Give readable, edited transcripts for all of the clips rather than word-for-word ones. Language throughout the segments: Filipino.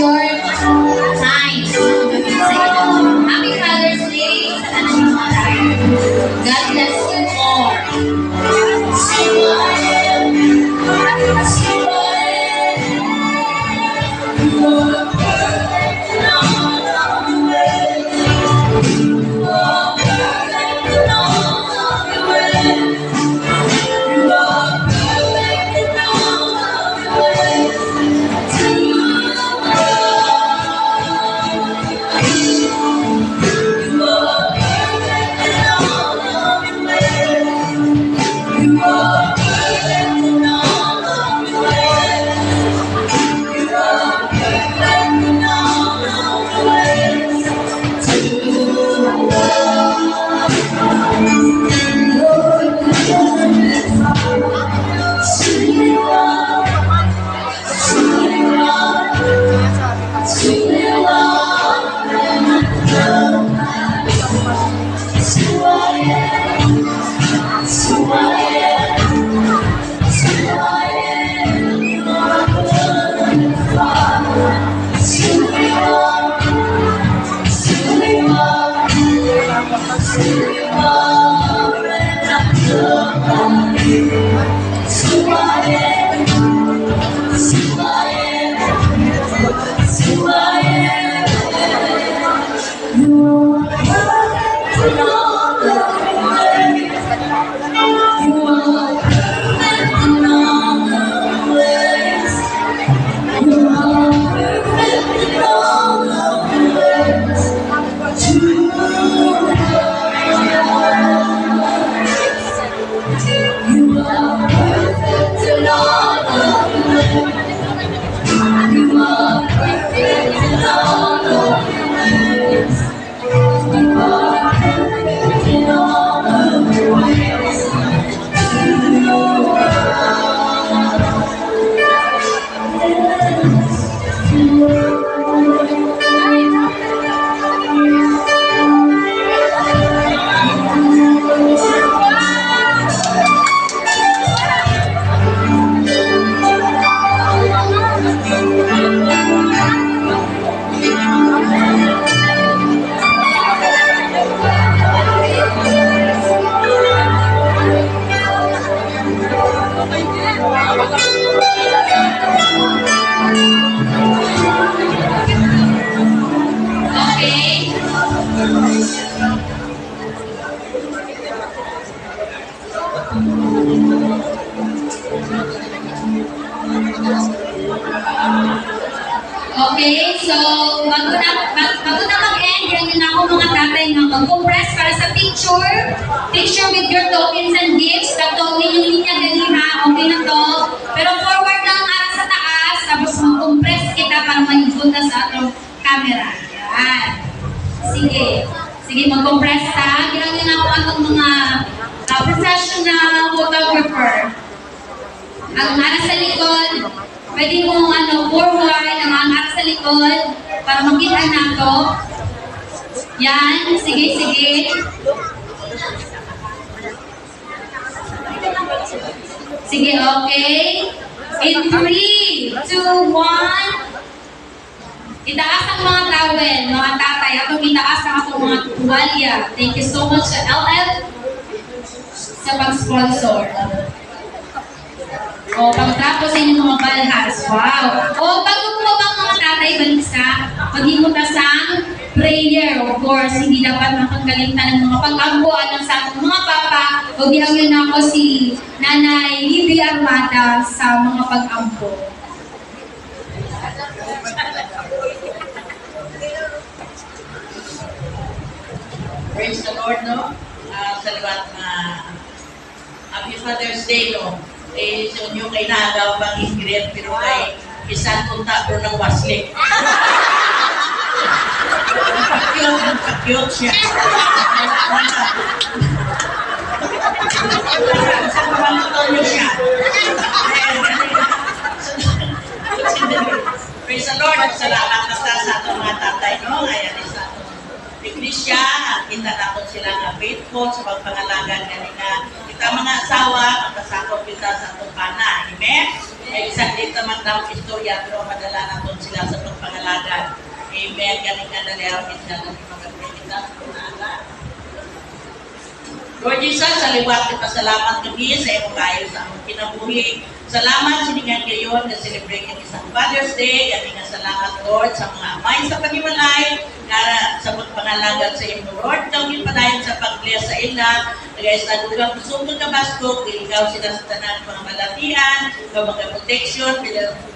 your time. Happy Father's Day sa tanan ng mga tayo. God bless you all. Okay, so bago na mag-end, yan yun ako mga tatay na mag-compress para sa picture with your tokens and gifts. Tatawin yung linya dali ha, okay na to. Pero forward lang at sa taas, tapos mag-compress kita para maibot na sa atong camera. Yan. Sige, mag-compress ha. Yan yun ako atong mga professional photographer. Ang nara sa likod, pwede mong forward ang angat sa likod para makita na to. Yan, sige. Sige, okay. In 3, 2, 1. Itaas ang mga towel, mga tatay. Atong itaas ang atong mga tuwalya. Thank you so much sa LF sa pag-sponsor. O, pagtapos sa inyong mga balhas. Wow! O, bago po bang mga tatay balisa, maghimutasan, prayer, of course, hindi dapat makagalitan ng mga pag-ambuan ng sa ating mga papa. O, biyagyan na ako si Nanay Libby Armada sa mga pag-ambo. Praise the Lord, no? Salamat na Happy Father's Day, no? So nyo kay nagaw pang ingredient pero kay isang punta doon ng waslik. Cute siya. Isang pamaluto nyo siya. Praise the Lord. Salamat na sa atong mga tatay, no? Ayan isa Iglesia, kita na po sila nga faithful sa pagpangalagan kanina. Kita mga asawa, magkasakop kita sa itong pana. Amen? May isang Dito magdamang istorya, pero madala na doon sila sa pagpangalagan. Amen. Galing nga naliyawin siya ng mga pinitas ko na agad. Lord Jesus, sa liwat kita salamat kami sa iyong kayo sa among kinabuhi. Salamat siningan ngayon na celebrate ang isang Father's Day. Yan nga salamat, Lord, sa mga amay sa panimalay, na sa pagpangalagan sa iyong Lord. Kami padayon sa pag-bless sa ila. Guys, nagulang kusong kabaskog, ikaw sila sa tanan mga malatian, ikaw mga protection,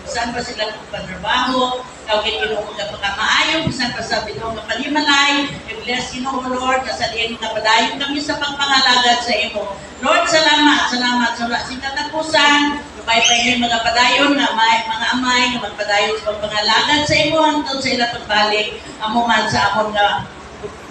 saan pa sila magpanrabaho, ikaw kinong mga pagkamaayong, saan pa sa binong mga panimalay, i-bless Ginoo Lord, kasaliin mga padayon kami sa pagpangalagad sa imo. Lord, salamat sa sintatapusan, pay mga padayon na mga amay na magpadayon sa pagpangalagad sa imo hangtod sa ila pagbalik amuman sa amon nga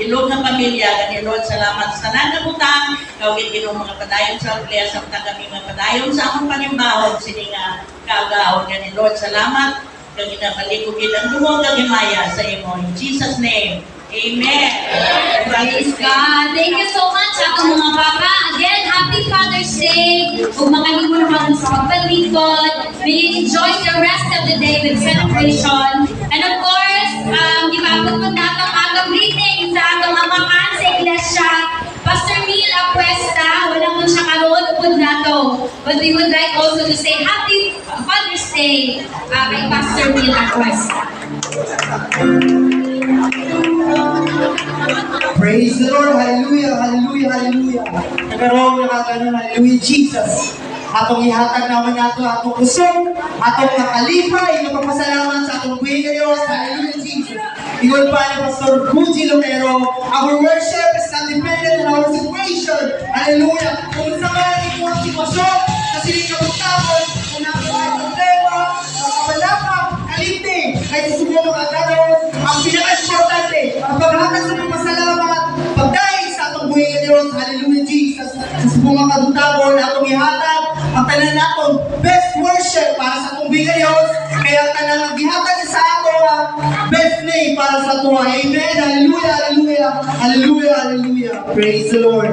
ilog ng pamilya, gani Lord, salamat sa tanan na butang, kawin ginong mga padayon sa alplea, sa butang kami mga padayon sa among panimbahon, sini nga kaagahon, gani Lord, salamat, kami na malikugin ang lumong kagimaya sa imo. In Jesus' name, Amen. Praise God. Thank you so much sa akong mga papa. Again, happy Father's Day. Kung mga himo naman sa pagpalikod, may you enjoy the rest of the day with celebration. And of course, ipapot ko natong atong greeting sa atong amahan sa iglesia. Pastor Neil Apuesta, wala mo siya karoon upod nato. But we would like also to say Happy Father's Day kay Pastor Neil Apuesta. Praise the Lord. Hallelujah, hallelujah, hallelujah. Nagkaroon na kagano, hallelujah, Jesus. Atong ihatag naman nato atong kusog, atong nakalipay, napapasalamat sa atong buhay na Diyos. Hallelujah, Jesus. Ingon pa ni Pastor Gucci Lotero, our worship is not dependent on our situation. Hallelujah. Kung sa mga ikuang sitwasyon, sa siling kabutapon, kung nakuha ang problema, kabalaka, kalinti, kahit susubo makagalos, ang pinaka-importante, ang paghatag sa pagpasalamat, pagdaig sa atong buhay na Diyos. Hallelujah, Jesus. Sa subo makabutapon, atong ihatag, ang tanan natong best worship para sa atong buhay na Diyos. Kaya tanan ang gihatag sa atong best name para sa atong. Amen. Hallelujah, hallelujah, hallelujah, hallelujah. Praise the Lord.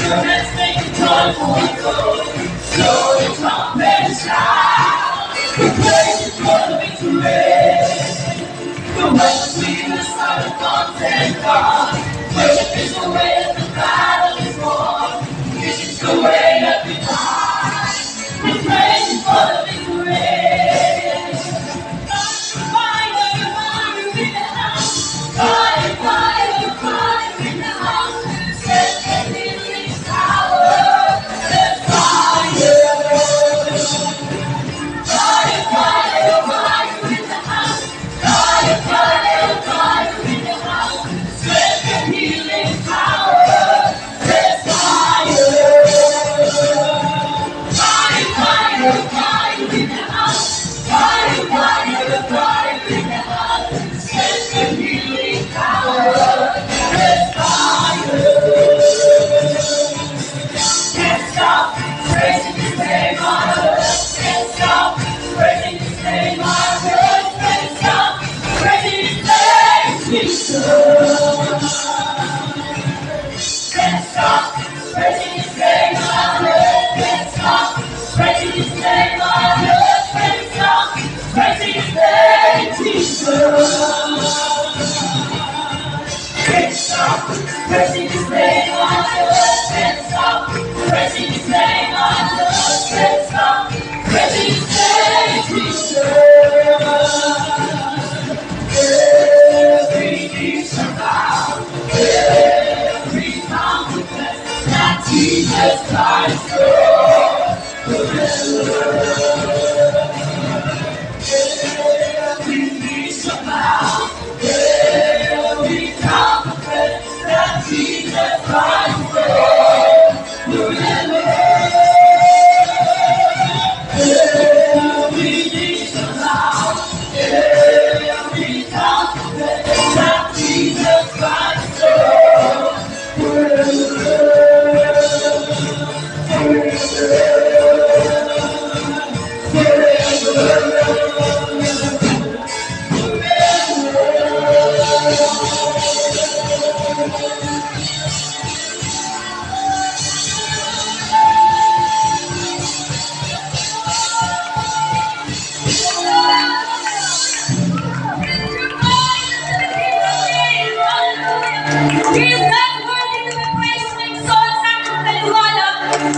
Let's make it joyful.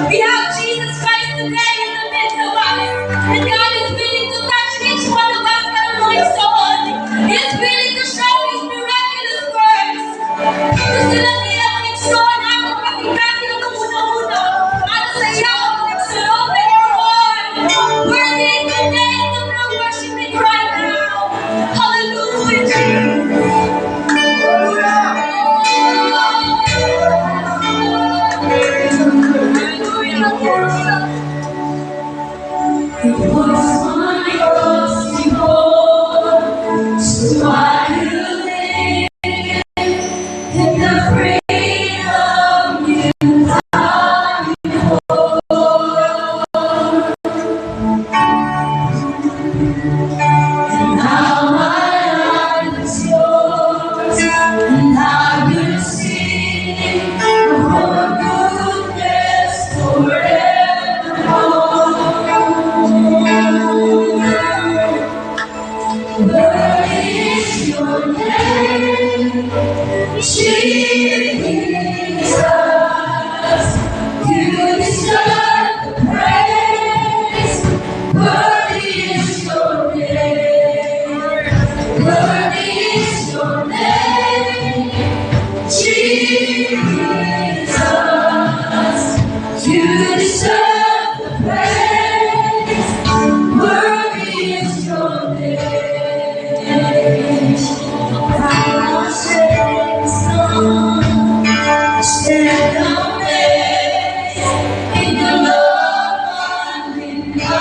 We have Jesus Christ today in the midst of us. And God is willing to touch each one of us that anoints someone. He is willing to show His miraculous works. Gusto lang nila mag-exalt ako kasi ito muna-muna. At sa iyo, mag-exalt in your heart. Worthy is the name that we're worshiping right now. Hallelujah, Jesus. It was my cross before, so I could live in the freedom you died for. And now my life is yours, and I will sing of your goodness forevermore. Worthy is your name, Jesus. You deserve the praise. Worthy is your name. Worthy is your name, Jesus. You deserve the praise. Worthy is your name. I stand amazed in the love undeniable.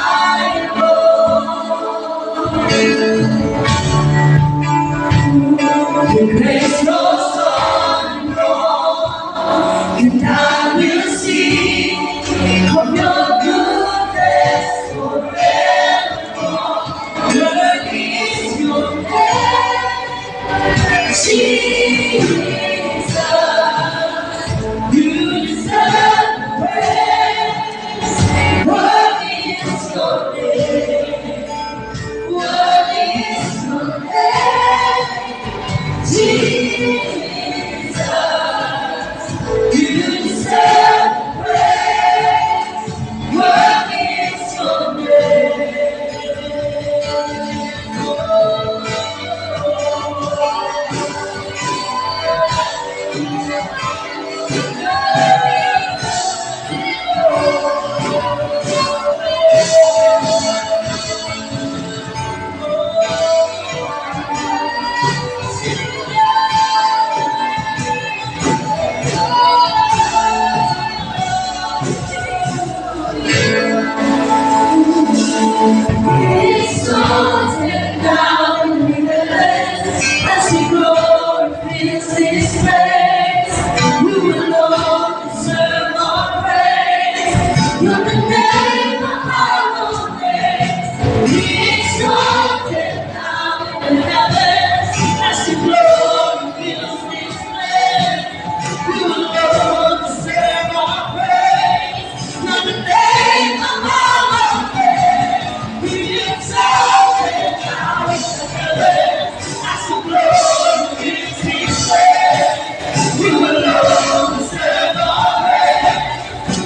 Your grace goes on and on, and I will sing of your name above all names, be exalted now in the heavens, as the glory fills this place. You alone deserve our praise. Now the name above all names, be exalted now in the heavens, as the glory fills this place. You alone deserve our praise.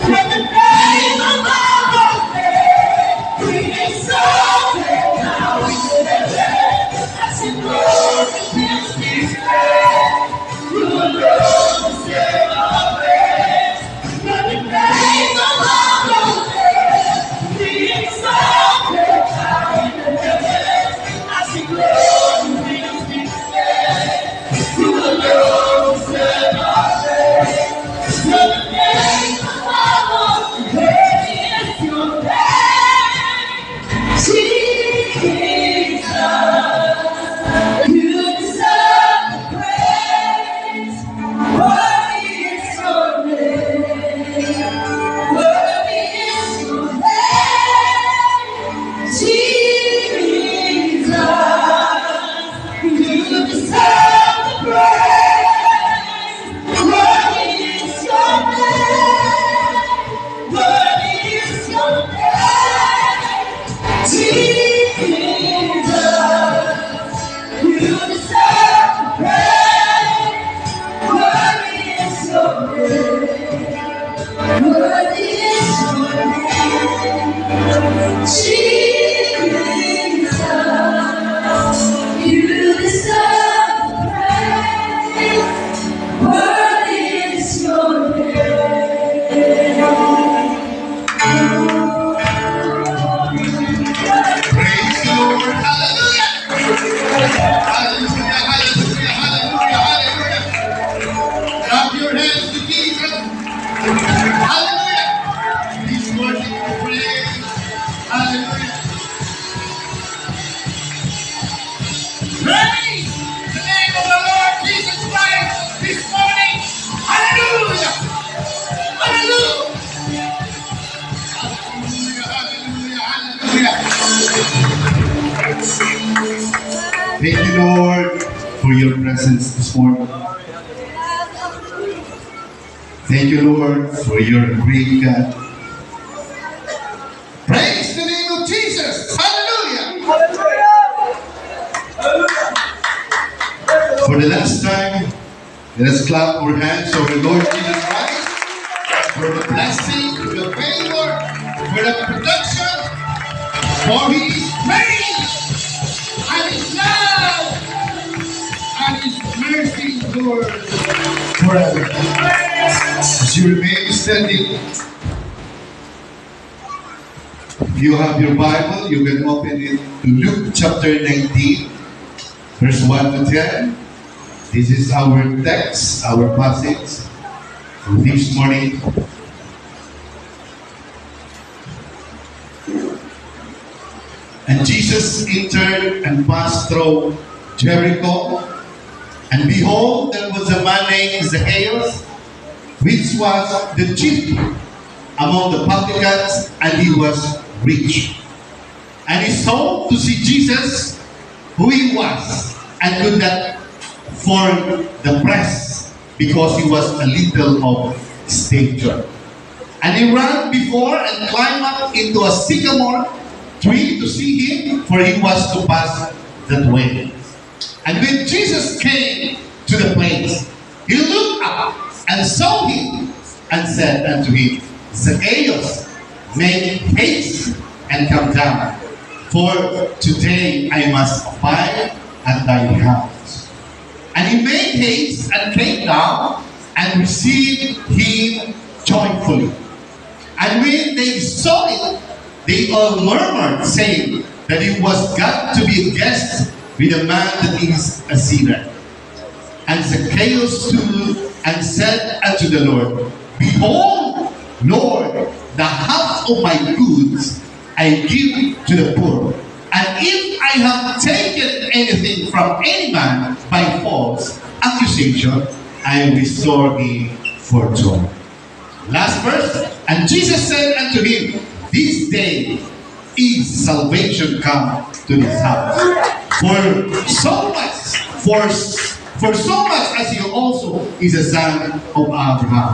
Now the name above all names, be exalted now in the heavens, as the glory fills this place. You alone deserve our praise. Now the name above all names, be exalted now in the heavens, as the glory fills this place. You alone deserve our praise. Now the name above all names is your name, Jesus. You deserve the praise. Worthy is your name. Worthy is your name, Jesus. You deserve the praise. Worthy is your name. Worthy is your name, Jesus. You deserve the praise. Worthy is your name. Worthy is your name, Jesus. You deserve the praise. Worthy is your name. Praise the Lord. Hallelujah. Hallelujah. Hallelujah. Hallelujah. Hallelujah. Clap your hands to Jesus. Hallelujah. He's worthy to praise. Hallelujah. Praise the name of the Lord Jesus Christ this morning. Hallelujah. Hallelujah. Hallelujah. Hallelujah. Hallelujah. Thank you, Lord, for your presence this morning. Thank you, Lord, for your great God. Praise the name of Jesus. Hallelujah. For the last time, let us clap our hands over the Lord Jesus Christ for the blessing, for the favor, for the protection, for His grace and His love and His mercy endures forever. As you remain standing, if you have your Bible, you can open it to Luke chapter 19, verse 1 to 10. This is our text, our passage for this morning. And Jesus entered and passed through Jericho. And behold, there was a man named Zacchaeus, which was the chief among the publicans, and he was rich. And he sought to see Jesus, who he was, and could not form the press, because he was a little of stature. And he ran before and climbed up into a sycamore tree to see him, for he was to pass that way. And when Jesus came to the place, he looked up and saw him, and said unto him, Zacchaeus, make haste and come down, for today I must abide at thy house. And he made haste and came down and received him joyfully. And when they saw it, they all murmured, saying that it was got to be a guest with a man that is a sinner. And Zacchaeus stood and said unto the Lord, Behold, Lord, the half of my goods I give to the poor. And if I have taken anything from any man by false accusation, I restore him fourfold. Last verse. And Jesus said unto him, this day is salvation come to this house. For so much as he also is a son of Abraham.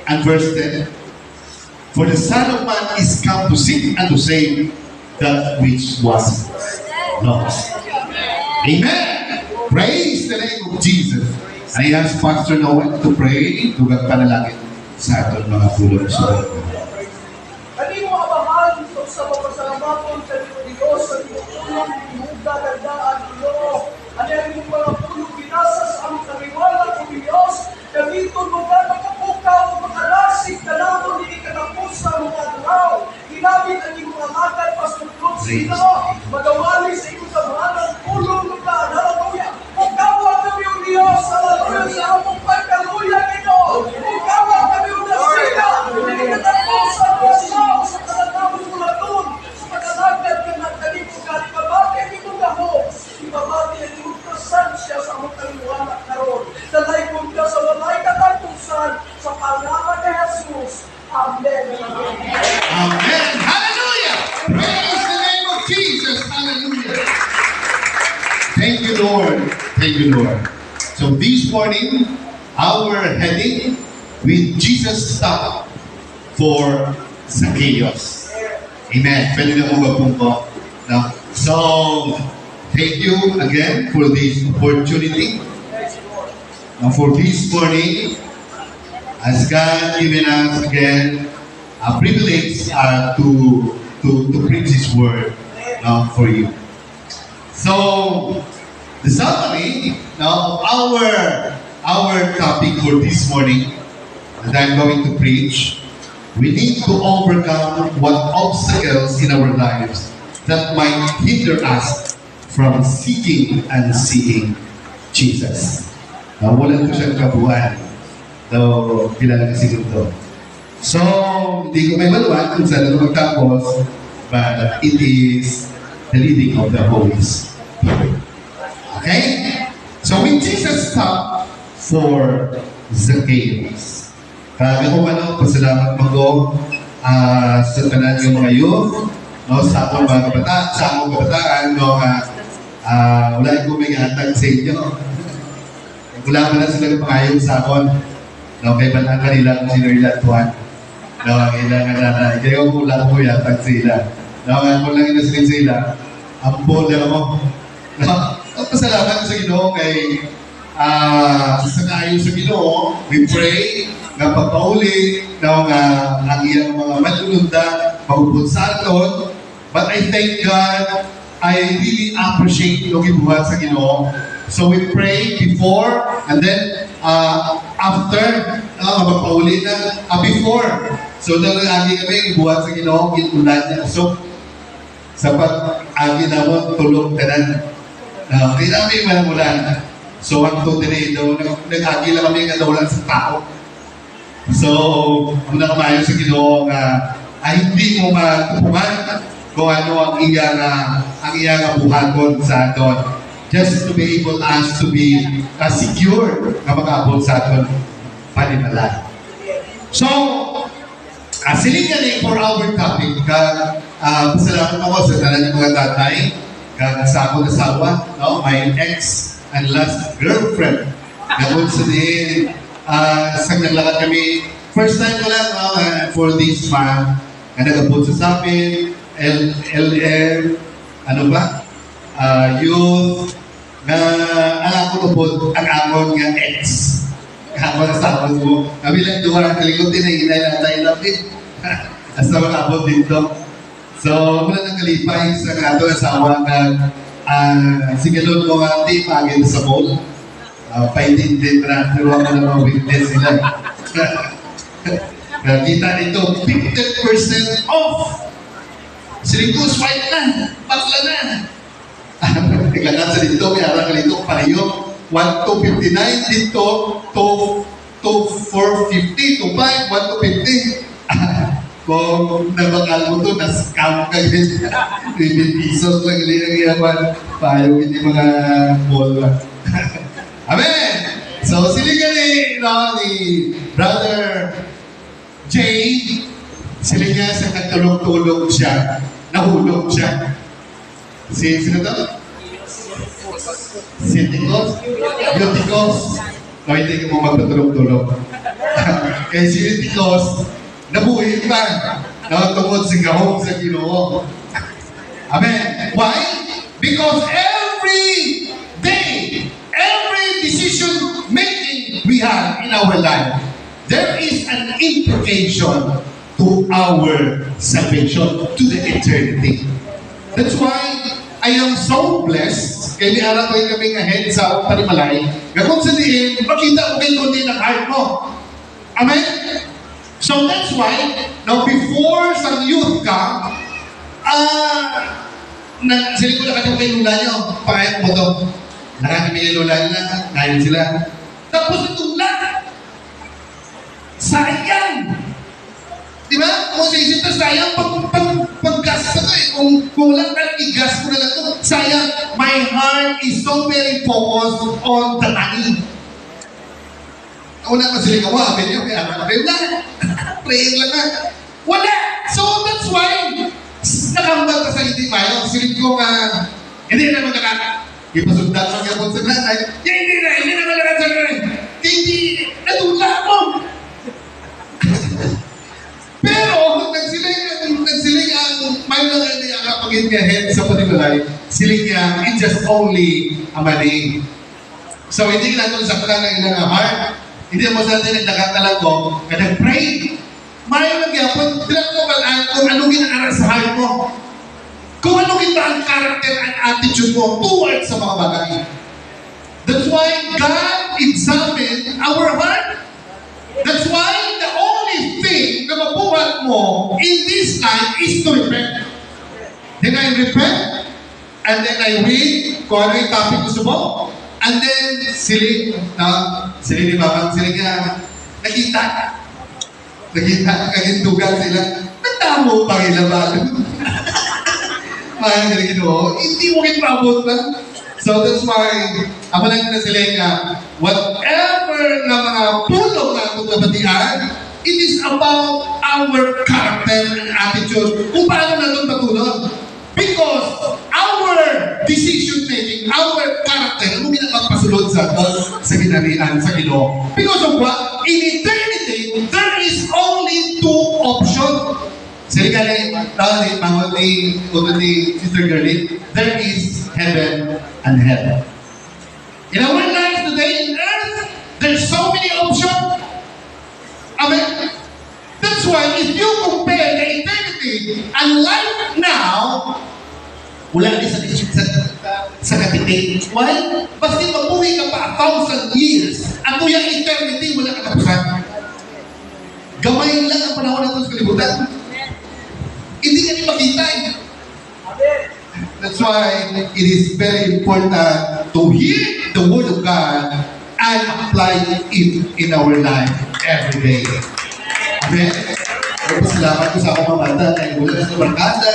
And verse 10. For the Son of Man is come to seek and to save that which was lost. Amen. Praise the name of Jesus. I ask Pastor Noel to pray, tugang panalangin sa ating mga pulong sa Kanimo amahan sa mapasalamaton sa Diyos sa tulong ng gagandaan Ginoo. Ano ang mga pulong binasa sa aming kaliwala o Diyos na dito lugar makapukaw o makalasig na lamang hindi ka tapos sa mga araw. Ginamit ang iyong mga makat Pastor Cruz Ginoo. Magawali sa iyong samahan ng pulong ng haleluya. Pagkawa kami o Diyos haleluya sa among pagkaluya Ginoo. Pagkawa kami o nasila. Hindi ka tapos sa mga tao sa kalatawang mulatun. Sa pagkalagad ka ng kalimong kalipabati ang iyong gaho. Ibabati ang iyong presansya sa among kaliwala karon. Dalay kong ka sa walay katapusan sa pangalan ni Jesus. Amen. Amen. Hallelujah. Praise the name of Jesus. Hallelujah. Thank you, Lord. Thank you, Lord. So this morning, our heading with Jesus stop for Zacchaeus. Amen. Pwede na mo magpunto. No? So, thank you again for this opportunity. For this morning, as God given us again a privilege to preach His word for you. So the summary of our topic for this morning that I'm going to preach, we need to overcome what obstacles in our lives that might hinder us from seeking and seeing Jesus. Wala ko siyang kabuuan. So, kilala kasi ito. So, hindi ko may maluwan kung saan ito magtapos, but it is the leading of the Holy Spirit. Okay? So, when Jesus stopped for Zacchaeus, kaya kung pasalamat mo sa tanan yung mga youth, sa akong mga kabataan, wala ko may hatag sa inyo. Wala na sila pangayon sa akon. Kaya ba na kanila kung sino ilan tuwan? Kailangan na. Kaya kung wala ko yatag sila. Kung lang inasilin sila, ampol lang mo. Pasalamat sa Ginoo kay sa kaayon sa Ginoo, we pray na pagpauli na ang iyang mga malulunda, magubod sa aton. But I thank God, I really appreciate yung ibuhat sa Ginoo. So we pray before and then after magpauli na before. So nalagi kami ibuhat sa Ginoo, ginulan niya. So sa pag-agi naman tulong tanan. Hindi namin malamulan. So ang tutinay daw, nag-agi lang kami nga dawalan sa tao. So ang nakamayon sa Ginoo ay hindi mo matupungan kung ano ang iyang buhaton sa aton. Just to be able us to be secure na makaabot sa aton panimalan. So, silingan for our topic, pasalamat ako sa tanan ng mga tatay, sa akong asawa, my ex and last girlfriend. Nagod sa din, sa naglakad kami, first time ko lang for this month, nagabot sa amin, LM, ano ba? Youth, na alam ko tupod ang amon nga ex. Amon na sa amon mo. Kabilang duwa ang kalikot din na inay lang tayo lapit. Hasta makabot dito. So, mula nang kalipay sa ato asawa nga sigalon ko nga di pagin sa mall. Paitin din na pero ako na mga witness sila. Kita nito, 50% off! Siligos, white na! Bakla na! Tingnan sa dito, may arang dito, pareho. 1,259 dito, to 450, to 5, 1,250. Kung nabakal mo to, na-scam ka yun. 20 pesos lang ang iyawan. Payo hindi mga mall. Amen! So, siligan ni Brother Jane, sila nga sa katulog-tulog siya, nahulog siya. Sino to? Si Ticos? Ticos. O, hindi mo magpatulog-tulog. Kaya si Ticos, nabuhay pa. Nakatungod sa gahong sa Ginoo. Amen. Why? Because every day, every decision making we have in our life, there is an implication to our salvation, to the eternity. That's why I am so blessed. Kaya ni Ara tayo kaming ahead sa Panimalay. Gagawin sa diin, makita mo kayo kundi ng heart mo. Amen? So that's why, now before some youth come, sila ko nakatong kay lula nyo, pakayang mo to. Nakakami yung lula nila, ngayon sila. Tapos itong lahat, sayang! Diba? Kung sa isip na sayang, pag-gas na to eh. Kung lang i-gas ko na lang to, sayang, my heart is so very focused on the money. Una pa sila kawa, sabi niyo, kaya pray lang. Pray lang na. Wala! So that's why, nakambal ka sa hindi mayo. Silip ko hindi na magkakata. Ipasundan mo kaya po sa nanay. Hindi na magkakata sa nanay. Hindi, natula ako. Pero, nagsiling ang may lang hindi ang kapag-ingahead sa Panimalay, siling niya, it's just only a money. So, hindi natin sakla ng ilang heart. Hindi mo sa atin nagdakatalag ko, kaya pray. Mayo lang yapon, tilang ko balaan kung anong ginaaral sa heart mo. Kung anong ito ang character and attitude mo towards sa mga bagay. That's why God examined our heart. That's why the only thing na mabuhat mo in this life is to repent. Then I repent, and then I read kung ano yung topic gusto mo, and then sili ni Babang, sili ka, nakita, kagintugan sila, nagtamo pa kilaban. Mahal nila Ginoo, hindi mo kinabot ba? So that's why, ako lang na sila nga, whatever na mga pulong na itong nabatian, it is about our character and attitude. Kung paano na itong patulog. Because our decision making, our character, ano ginapagpasulod sa ginarian, sa Ginoo. Because of what? In eternity, there is only two options. Sili ka ni Sister Girlie, there is heaven and hell. In our life today in earth, there's so many options. Amen? That's why if you compare the eternity and life now, wala rin sa kapitin. Why? Basta mabuhay ka pa 1,000 years, at yung eternity, wala katapusan. Gawin lang ang panahon natin sa kalibutan. Hindi ka rin makita eh. That's why it is very important to hear the Word of God and apply it in our life every day. Amen? Salamat ko sa akong mga bata na wala sa barkada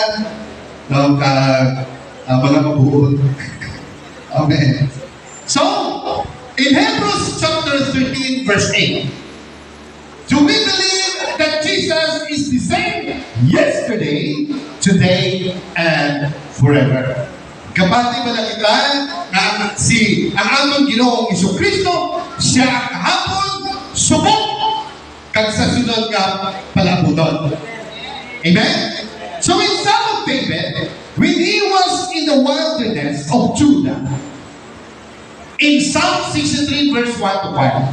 ng mga mabuhod. Amen. So, in Hebrews chapter 13 verse 8, do we believe that Jesus is the same yesterday, today, and forever? Kabati ba na kita na ang atong Ginoong Jesucristo, siya kahapon, subok, kag sa sunod nga palabuton. Amen? So in Psalm of David, when he was in the wilderness of Judah, in Psalm 63 verse 1 to 5,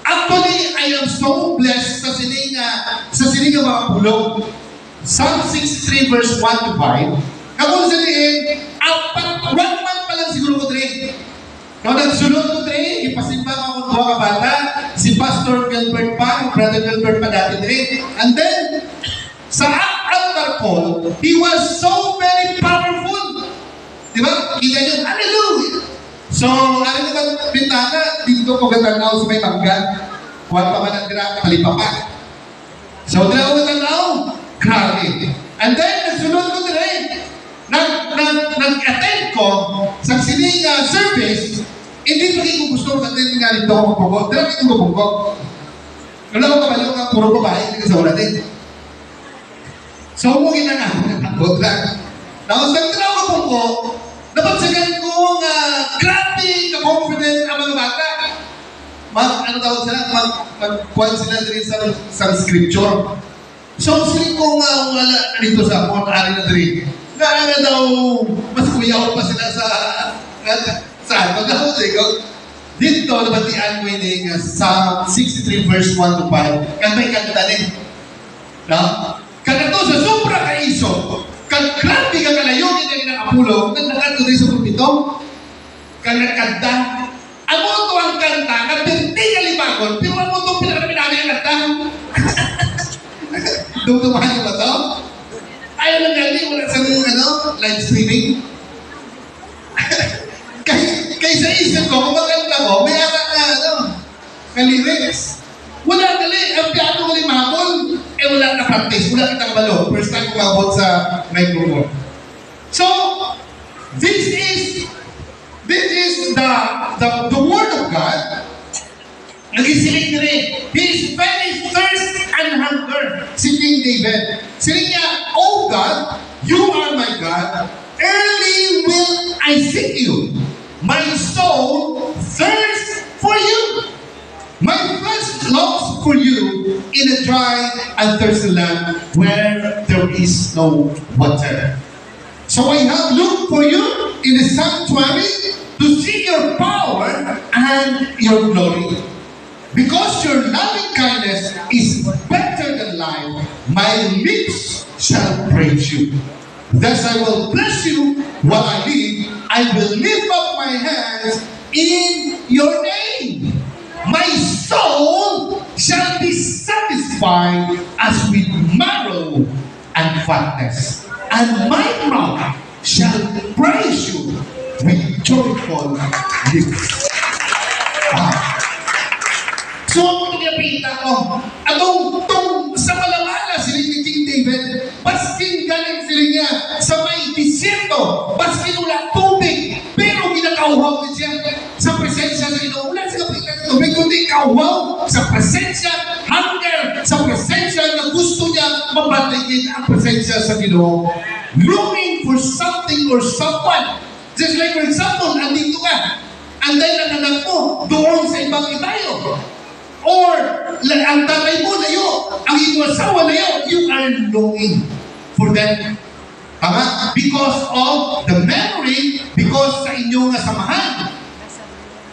actually, I am so blessed sa sininga mga pulong. Psalm 63 verse 1 to 5, kung saniin, 1 month pa lang siguro ko rin. Kung nagsunod ko rin, ipasimba ako mga kabata, si Pastor Gilbert pa, Brother Gilbert pa dati rin. And then, sa altar call, he was so very powerful. Diba? Kita niyo, hallelujah! So, ano naman bintana, dito ko gatanaw sa may mangga. Kuwan pa man ang dira, palipa pa. So, dira ko gatanaw, grabe. And then, nagsunod ko rin. Nag-attend ko sa sining service, hindi pa ko gusto mag-attend nga rin ako magpugod. Dira ko magpugod. Wala ko kabalo nga, puro babae, hindi ka sa wala din. So, umugin na nga, nakakot lang. Tapos, nagtrabaho ko po, napagsagan ko nga, grabe, ka-confident ang mga bata. Ano tawag sila? Mag-kuhan sila din sa scripture. So, sila ko nga wala dito sa ako, ari na din. Nga daw, mas kuyaw pa sila sa ano daw, dito, nabatian ko yun sa 63 verse 1 to 5. Kan may kanta din. No? Kanato sa sobra kaiso, kan grabe ka kalayo, hindi ng Apulo, nagnakanto din sa pulpito, kan nagkanta, amo to ang kanta, kapirti ka limakon, pero amo to pinakapinami ang kanta. Dumdumahan ba to? Ayaw lang galing, wala sa live streaming. Kaysa isip ko, kung magkanta ko, may anak na lyrics. Wala dali, ang piano ko limahapon, wala na practice, wala kitang balo. First time kumabot sa microphone. So, this is the word of God. Nagisilig na rin. He is very thirst and hunger. Si King David. Siling niya, "Oh God, you are my God. Early will I seek you. My soul thirsts for you. My flesh longs for you in a dry and thirsty land where there is no water. So I have looked for you in the sanctuary to see your power and your glory. Because your loving kindness is better than life, my lips shall praise you. Thus I will bless you while I live. I will lift up my hands in your name. My soul shall be satisfied as with marrow and fatness, and my mouth shall praise you with joyful lips." So, ano pinapita ko? Atong sa malamala, sila ni King David, baskin galing sila niya sa may disyerto, baskin wala tubig, pero ginakauhaw din siya sa presensya sa Ginoo. Wala sila pinag tubig, kundi kauhaw sa presensya, hunger sa presensya na gusto niya mabaligin ang presensya sa Ginoo. Looking for something or someone. Just like for example, andito ka, anday na anak mo doon sa ibang itayo. Or, ang tatay mo layo, ang iyong asawa layo, you are longing for them. Tama? Because of the memory, because sa inyong samahan.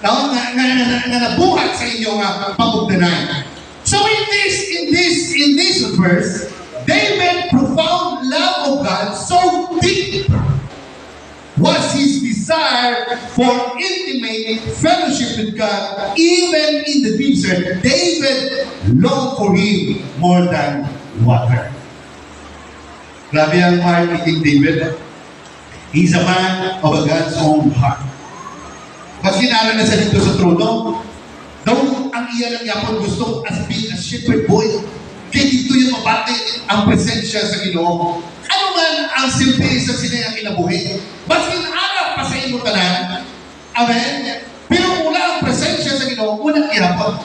Nga nabuhat sa inyong pagugnanan. So in this verse, David profound love of God so deep was his desire for intimate fellowship with God. Even in the desert, David longed for him more than water. Grabe ang heart ni King David. He's a man of God's own heart. Pag kinala na sa dito sa trono, daw ang iya ng yapon gusto as being a shepherd boy. Kaya dito yung mabati ang presensya sa Ginoo. Ano man ang silbi sa sinayang kinabuhi? Baskin harap pa sa imo tanan. Amen? Pero mula ang presensya sa Ginoo, unang hirapon.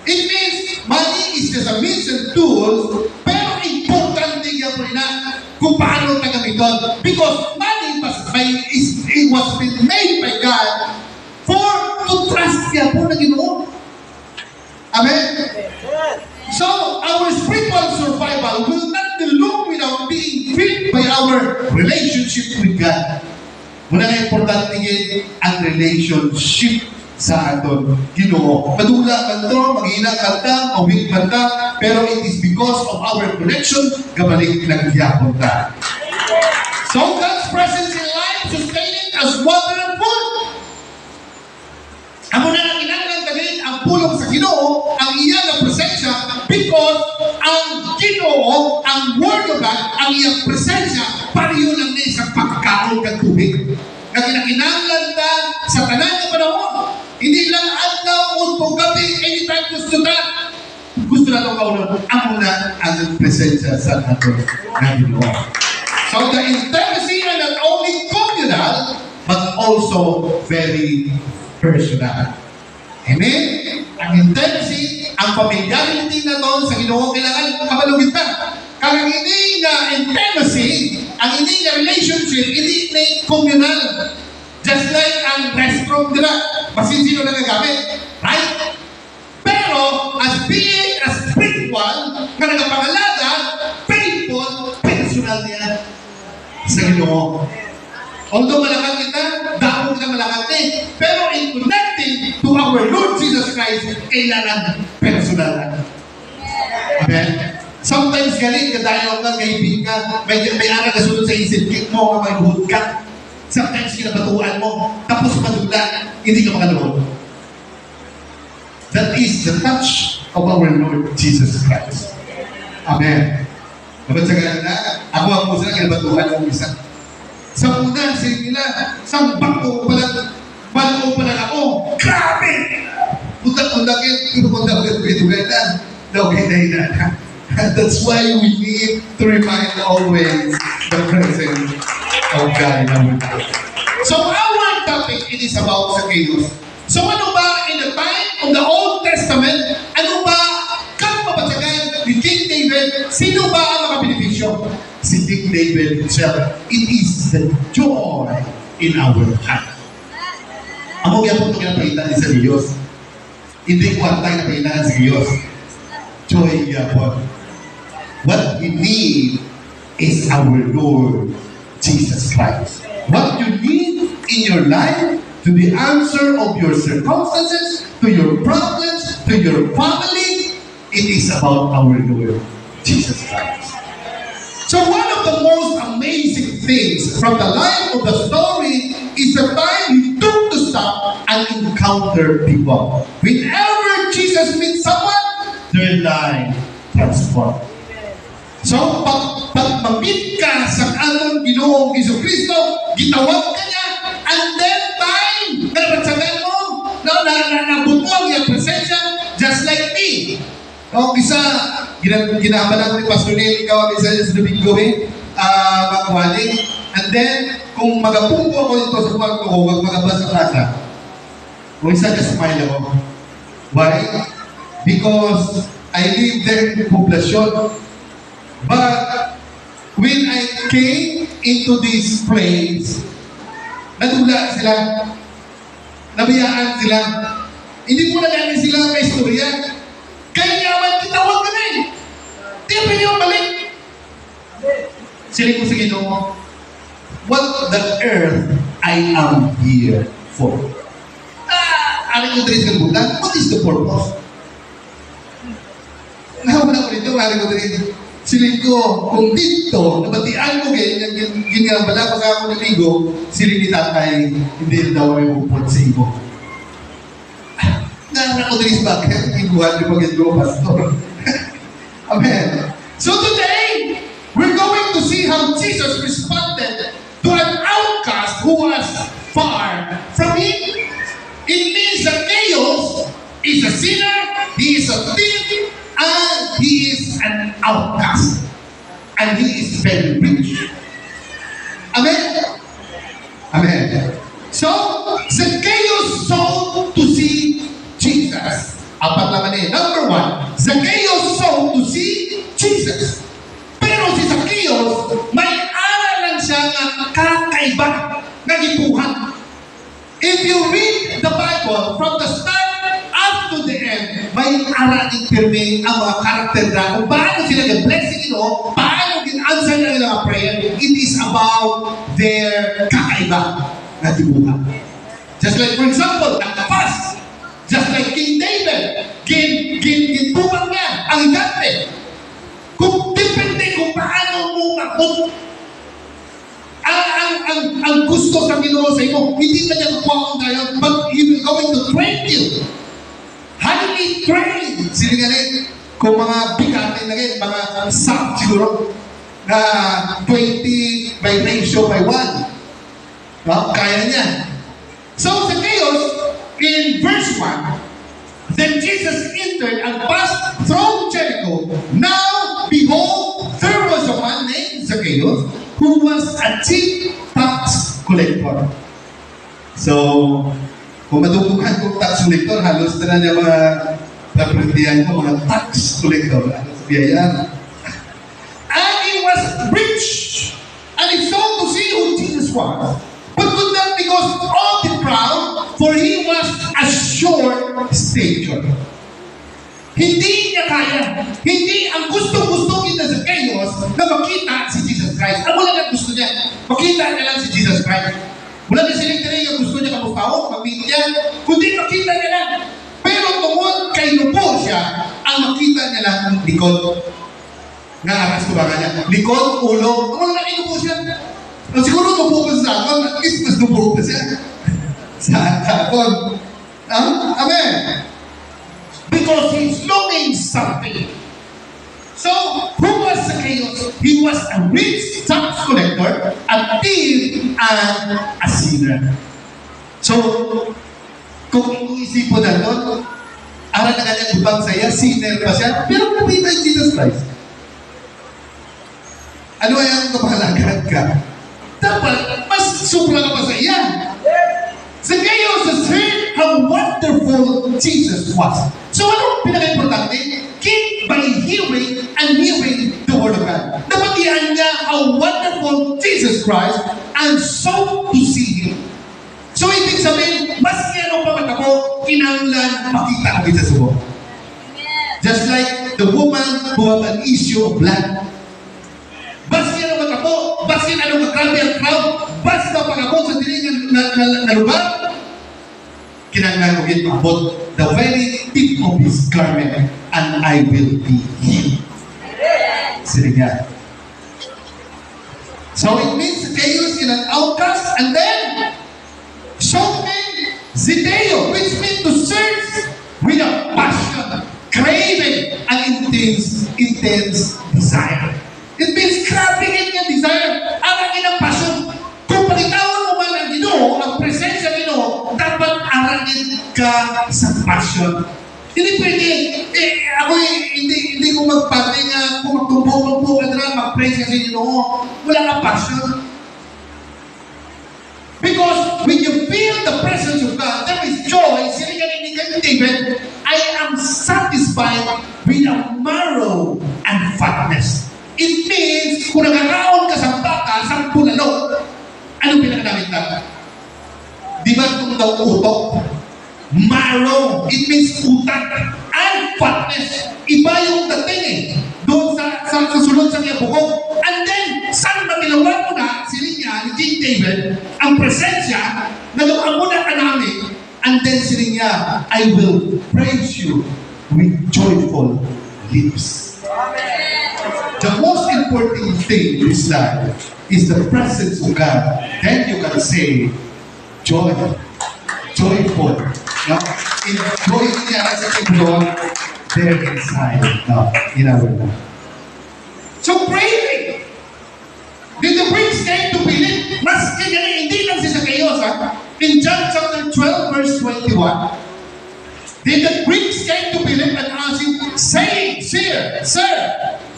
It means money is just a means and tools, pero importante niya po na kung paano nagamiton. Because money it was been made by God for to trust niya po na Ginoo. Amen? So, our spiritual survival will not be long without being filled by our relationship with God. Muna na importante ngayon ang relationship sa aton Ginoo. Madula man to, maghina kanta, mawit man ta, pero it is because of our connection, gabalik nagyapon ta. So, God's presence in life sustaining as water and food. Amo na kinahanglan tagay ang pulong sa Ginoo, ang iyang presensya, because ang Ginoo, ang Word of God, ang iyang presensya, pariyo lang na isang pagkaon ng tubig. Na kinakinahanglan ta sa tanan ng panahon. Hindi lang adlaw o gabi, anytime gusto na itong kaunan. Amo na ang presensya sa aton ng Ginoo. So the intimacy are not only communal, but also very personal. Amen? Ang intimacy ang familiarity na to sa Ginoo kailangan kabalugin ta. Kaya hindi nga intimacy, ang hindi nga relationship, hindi na communal. Just like ang restroom nila, basin sino na gagamit. Right? Pero, as being a spiritual, na nagpangalaga, faithful, personal niya sa Ginoo. Although malakad kita, dahon kita malakad eh. Pero in connecting to our Lord Jesus Christ, kailangan personal. Amen? Sometimes galing ka dahil ka, kaibig ka, may ara ka sunod sa isip mo, may luhod ka. Sometimes kinabatuan mo, tapos madula, hindi ka makaluhod. That is the touch of our Lord Jesus Christ. Amen. Dapat sa kanila, ako ang puso na kinabatuan ng isa. Sa una, sige nila, sa bangko pala ako. Grabe! Punta-puntakin, pinupunta-punta-punta. That's why we need to remind always the presence of God in our life. So our topic, it is about Zacchaeus. So ano ba in the time of the Old Testament, ano ba kang mabagsagan ni King David, sino ba ang makabenepisyo? Si King David himself. It is the joy in our heart. Amo gyapon itong kinapalitan sa Diyos. Hindi ko ang tayo napalitan sa Diyos. Joy gyapon. What we need is our Lord Jesus Christ. What you need in your life to the answer of your circumstances, to your problems, to your family, it is about our Lord Jesus Christ. So one of the most amazing things from the life of the story is the time he took to stop and encounter people. Whenever Jesus meets someone, their life transformed. So, pag mag-meet ka sa anong Ginoong Jesucristo, gitawag ka niya, and then time, naratsagan mo, nabutuang yung presensya, just like me. O, isa, ginabalang ni Pastor Neil, ikaw, isa sa Domingo, magwaling, and then, kung magapungko ako dito sa kwarto ko, wag magabas sa kasa, kung isa ka smile ako. Why? Because I live there in poblasyon. But when I came into this place, nadula sila, nabiyaan sila, hindi mo nalaman sila may istorya. Kaya naman, kitawag ka na eh. Di ba niyo balik? Sila ko sa Ginoo, what the earth I am here for. Aring ko dito sa bulan, what is the purpose? Nahawalan ko dito, aring ko dito. Silin ko, kung dito, nabatian ko ginabala ko sa ako ng ligo, silin ni tatay, hindi daw ay upod sa ibo. Nara ko din sa bakit, iguhan ni pag-ito, pastor. Amen. So today, we're going to see how Jesus responded to an outcast who was far from him. It means that Zacchaeus is a sinner, he is a thief, and he is an outcast. And he is very rich. Amen? Amen. So, Zacchaeus sought to see Jesus. Apat naman eh. Number one, Zacchaeus sought to see Jesus. Pero si Zacchaeus, may aral lang siya ng kakaiba na gipuhan. If you read the Bible from the start up to the end, may araling pirmi ang mga karakter na kung paano sila nag-blessing, paano gin-answer na nila prayer. It is about their kakaiba na dibuhan. Just like, for example, nagkapas. Just like King David, gintupan niya ang igante. Kung depende kung paano mo ang gusto sa Ginoo sa iyo, hindi na niya kukuha tayo, but He will going to train you. Highly trained. Sila nga kung mga bigate na rin, mga sub siguro, na 20 by ratio by 1. No? Kaya niya. So, Zacchaeus, in verse 1, then Jesus entered and passed through Jericho. Now, behold, there was a man named Zacchaeus who was a chief tax collector. So, kung matutukan kong tax collector, halos na niya mga Naprintihan ko mga tax collector. Ano sabihan yan? And he was rich. And he sought to see who Jesus was. But could not because of the crowd, for he was a short stature. Hindi niya kaya. Hindi ang gusto-gusto kita sa chaos na makita si Jesus Christ. Ang wala na gusto niya. Makita niya lang si Jesus Christ. Wala na silang yung gusto niya kamustaon, mag-meet niya. Kundi makita niya lang. Pero tungkol kay Lupo siya, ang makita niya lang ang likod. Nga-aras ko ba nga niya? Likod, ulo. Wala na kay Lupo siya. Siguro lupo ko sa akin, at least mas lupo ko siya. Sa akin. Amen. Because he's longing something. So, who was Zacchaeus? He was a rich tax collector, a thief, and a sinner. So, kung iisip po na doon, aral na kanyang ibang saya, sinner pa siya, pero nakita yung Jesus Christ. Ano ay ang kapahalagan ka? Dapat, mas supra ka pa sa iyan. Zacchaeus has heard how wonderful Jesus was. So ano pinaka-importante? Keep by hearing and hearing the Word of God. Dapat iyan niya how wonderful Jesus Christ and so to see Him. So ibig sabihin, mas ano pa matabo, kinanglan makita agad sa subo. Just like the woman who have an issue of blood. Basta ano matabo, basta ano magkabi ang crowd, basta pag-abot sa dilingan na lugar, kinanglan ko abot the very tip of his garment and I will be healed. Sila nga. So it means Zacchaeus in an outcast and then showing Zideo, which means to search with a passion, craving, and intense desire. It means craving yung desire. Ang inang passion. Kung palitawan mo man ang Ginoo, ang presensya ng Ginoo, dapat arangin ka sa passion. Hindi pwede, hindi ko magpatay nga, kung magtumpo ka na, mag-praise ka sa Ginoo, wala kang passion. Because when you feel the presence of God, there is joy. Sila ni David, I am satisfied with a marrow and fatness. It means, kung nagkakaon ka sa baka, sa punalo, anong pinakadamit na? Di ba itong daw utok? Marrow. It means utak. And fatness. Iba yung dating eh. Doon sa susunod sa kaya bukog. And then, saan matilawan mo na, sila niya, ni King David, ang presensya, nagawa mo na ka namin, and then sila niya, I will praise you with joyful lips. The most important thing in this life is the presence of God. Then you can say, joy, joyful. No? Enjoy niya sa Lord there inside. No, in our life. So praying. Did the Greeks came to believe? Mas kaya hindi lang si Zacchaeus, ha? In John chapter 12, verse 21, did the Greeks came to believe and ask him, saying, Sir,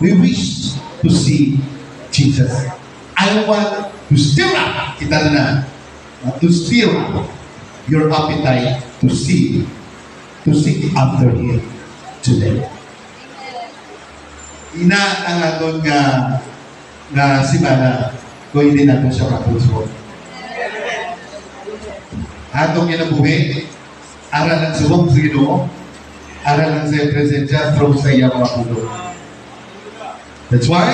we wish to see Jesus. I want to stir up, to stir up your appetite to seek after Him today. Ang aton nga simana, kung hindi natin siya kapuso. Atong kinabuhi, aral ng subok sa Ginoo, aral ng sa presensya through sa iya mga pulo. That's why,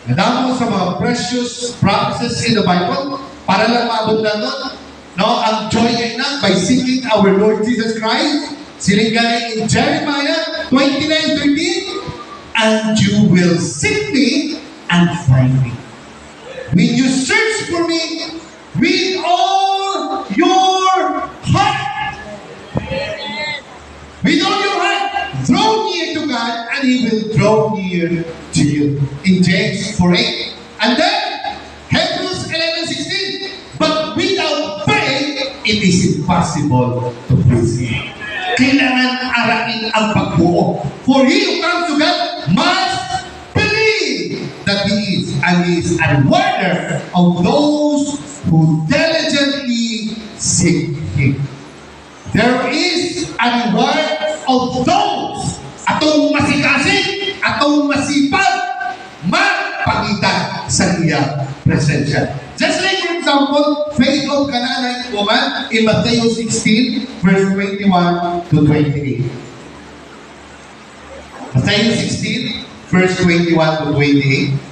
nadamo sa mga precious promises in the Bible, para lang maabot na doon, no, ang joy ay na by seeking our Lord Jesus Christ. Siling galing in Jeremiah 29:13, and you will seek me and find me. When you search for me with all your heart, with all your heart, draw near to God and He will draw near to you. In James 4:8. And then, Hebrews 11:16. But without faith, it is impossible to please Him. Kailangan arangin ang pagbuo. For he who comes to God must believe that He is, and He is a rewarder of those who diligently seek Him. There is a reward of those atong masikasig, atong masipag, magpangita sa iya presensya. Just like for example, faith of Canaanite woman in Matthew 16, verse 21 to 28. Matthew 16, verse 21 to 28.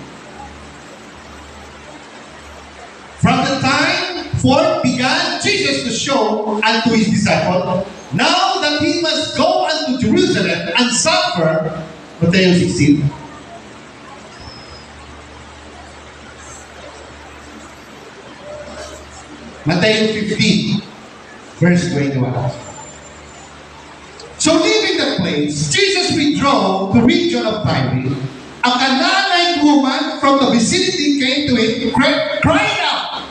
From the time forth began Jesus to show unto his disciples, now that he must go unto Jerusalem and suffer, Matthew 16. Matthew 15, verse 21. So leaving the place, Jesus withdrew to the region of Tyre. A Canaanite woman from the vicinity came to him, crying out,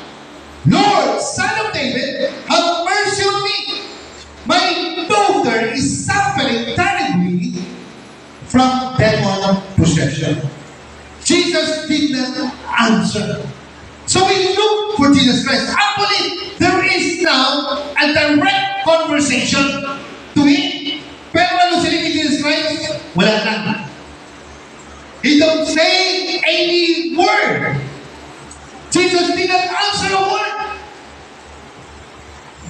Lord, Son of David, have mercy on me. My daughter is suffering terribly from demon possession. Jesus did not answer. So we look for Jesus Christ. Actually, there is now a direct conversation to him. Pero ano sila kay Jesus Christ? Wala lang. He don't say any word. Jesus did not answer a word.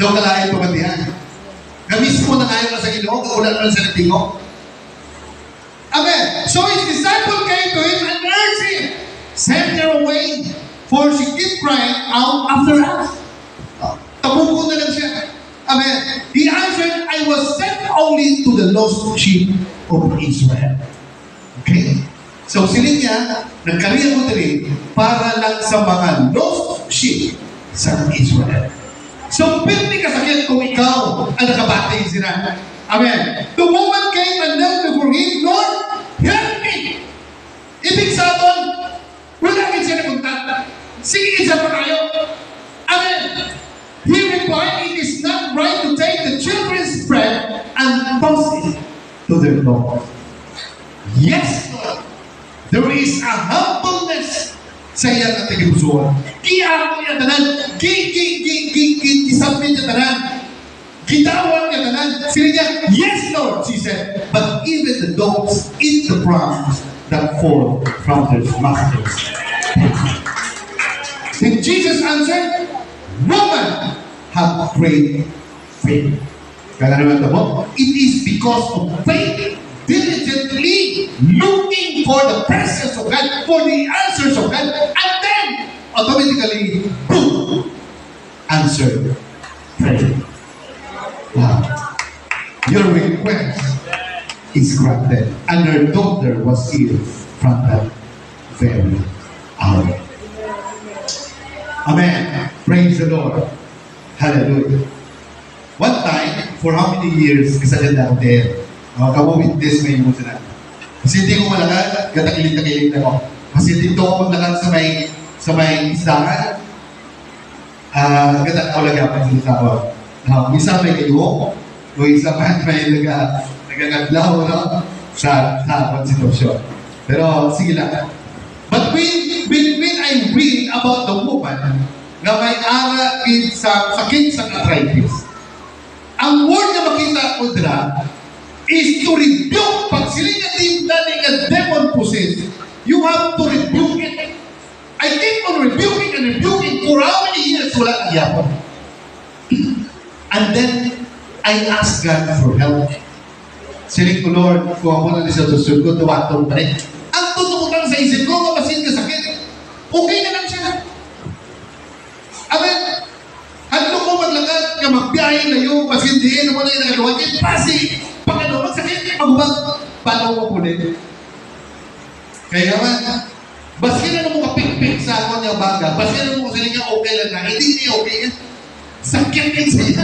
Daw kalahin pamatihan. Gamis mo na kayo sa Ginoo, kagulan mo sa natingo. Amen. So his disciple came to him and urged him, send her away, for she kept crying out after us. Tabuko na lang siya. Amen. He answered, I was sent only to the lost sheep of Israel. Okay? So sila niya, nagkariya mo rin para lang sa mga lost sheep sa Israel. So, pwede kasakit kung ikaw ang nakabatay sila. Amen. The woman came and knelt before him, Lord, help me. Ibig sabihin, wala rin siya napunta. Sige, isa pa kayo. Amen. He replied, it is not right to take the children's bread and toss it to their dogs. Yes, Lord. There is a humbleness sa iya na tigibusuan. Kiyako niya tanan. Kisabit niya tanan. Kitawan niya tanan. Sila niya, yes, Lord, she said. But even the dogs eat the crumbs that fall from their masters. Then Jesus answered, woman, have great faith. Kaya naman ito mo, it is because of faith, diligently looking for the presence of God, for the answers of God, and then automatically, boom, answer prayer. Wow. Your request is granted, and her daughter was healed from that very hour. Amen. Praise the Lord. Hallelujah. One time, for how many years, kasagad na ako there, kamu-witness may mo sila. Kasi hindi ko malakad, gatakilit-takilit ako. Kasi dito ako maglakad sa may isdangan. Gatak ako lagi ako sa ako. Isa may kayo, o isa may nagagaglaw sa sitwasyon. Pero sige lang. But when I read about the woman na may ara sa sakit sa arthritis, ang word na makita ko dira is to rebuke. Pag sila nga tindaling a demon possessed, you have to rebuke it. I keep on rebuking and rebuking for how many years wala nang yapon. And then, I ask God for help. Siling ko, Lord, kung ako na sa susod ko, tuwatong pa rin. Ang tutukutan sa isip ko, mapasin ka sakit. Okay na lang siya. Amen. Hadlo ko maglakad, ka magbiyahe na yung pasindihin, wala yung nagaluwag. Pasi, pagano, magsakit, magbag, paano mo po din? Kaya naman, baski na mo kapik-pik sa ako niya baga, baski na mo sila nga okay lang na, hindi okay yan. Sakit yan siya.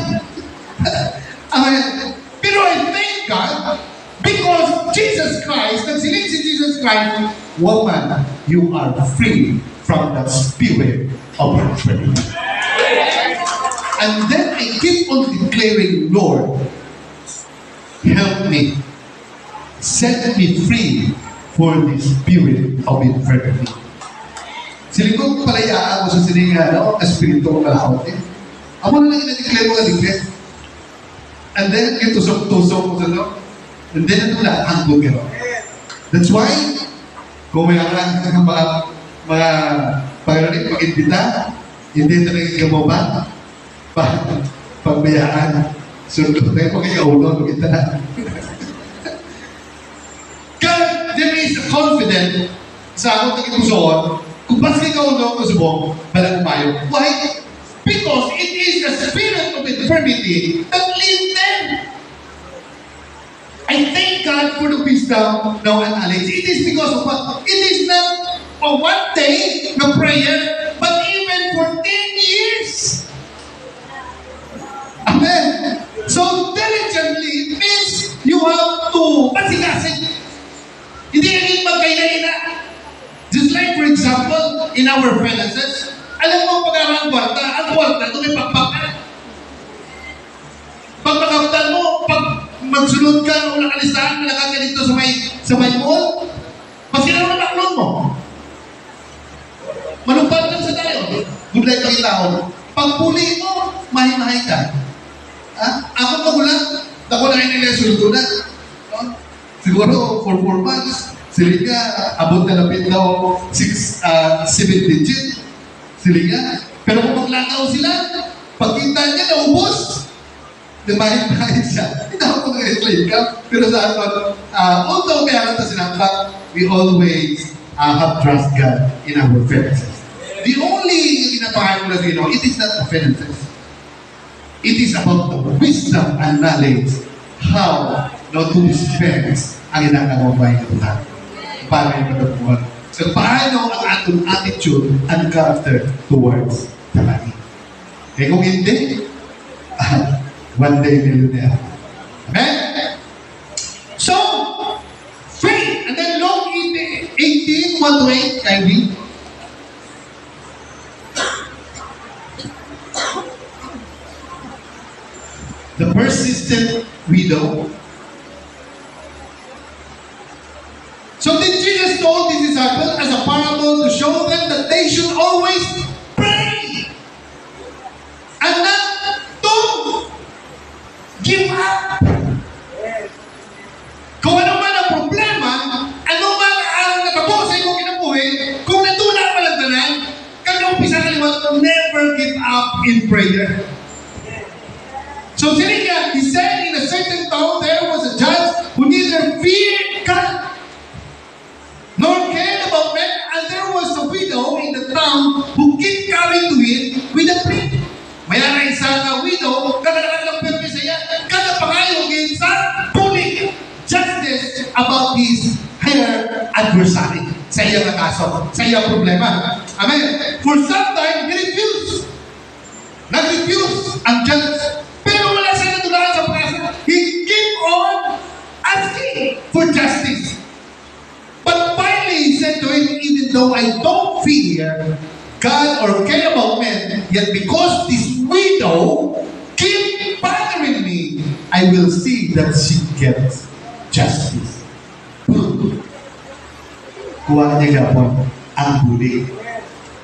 Amen. Pero I thank God, because Jesus Christ, nagsiling si Jesus Christ, woman, you are free from that spirit of infirmity. And then I keep on declaring, Lord, help me. Set me free for the spirit of infirmity. Siling ko palayaan mo sa silingan, espiritu ko kalawat eh. Amo na lang i-declare mo nga declare. And then, itusok-tusok mo sa no? And then ito lang, hanggang ka. That's why, kung may arang ka ng mga pagkakalit, pag-invita, hindi talaga ka mo ba? Pagbayaan. Sunod tayo pag-iaulo, mag-invita na. God, there is a confidence sa akong tagipusoon, kung paski ka ulo ko subong, balang umayo. Why? Because it is the spirit of infirmity that leads them. I thank God for the wisdom now and knowledge. It is because of what? It is not a one day na prayer, but even for 10 years. Amen. So diligently means you have to pasigasin. Hindi naging magkaila-ila. Just like for example, in our finances, alam mo pag-arang ang kwarta, ito may pagpakan. Pag makamtan mo, pag magsunod ka, o nakalisahan, malaka ka dito sa may mall, mas kinang naklon mo. Manumpad lang sa tayo. Good life ang itaon. Pag puli mo, mahi-mahi ka. Ako magulang, ako na kayo nila sulto na. Siguro, for 4 months, sila nga, abot na lapit daw 7 digit. Sila nga. Pero kung maglakaw sila, pagkita niya, naubos. Namahin-mahin siya. Hindi ako nag-explain ka. Pero sa atin, although kaya natin sinampak, we always have trust God in our finances. The only pinapahay mo na sino, it is not the finances. It is about the wisdom and knowledge how not to dispense ang inakagaway ng Tuhan. Paano yung matagpuan? So, paano ang atong attitude and character towards the money? Eh kung hindi, one day millionaire. Amen? So, faith. And then Luke 18, 1-8, can we? The persistent widow. So then Jesus told his disciples as a parable to show them that they should always pray and not to give up. Kung ano man ang problema, ano man ang natapos sa iyong kinabuhi, kung natula pa lang tanan, kanya umpisa kalimutan, never give up in prayer. So he said in a certain town there was a judge who neither feared God nor cared about men, and there was a widow in the town who kept coming to him with a plea. Mayroon isa na widow, kada ng purpose niya, kada pangayo sa public justice about his her adversary sa iyang kaso, sa iyang problema. Amen. For some time, he refused. Nag-refuse ang judge. Pero wala siya natulaan sa pagkasa. He kept on asking for justice. But finally, he said to him, even though I don't fear God or care about men, yet because this widow keep bothering me, I will see that she gets justice. Kuha niya gapon ang huli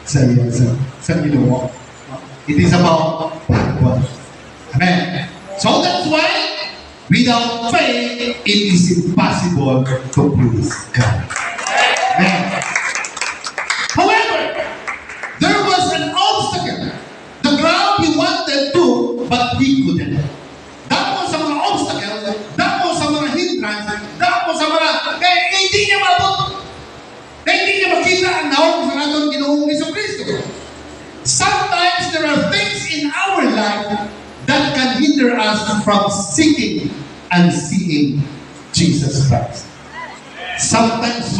sa ginawa. It is about pagwas. Amen. So that's why, without faith, it is impossible to please God. Amen. However, there was an obstacle. The ground he wanted to, but he couldn't. Dahil sa mga obstacles, dahil sa mga hindrance, dahil sa mga, hindi niya mabot. Hindi niya makita ang naong sa ating Ginoong Jesucristo. Sometimes there are things in our life that can hinder us from seeking and seeing Jesus Christ. Sometimes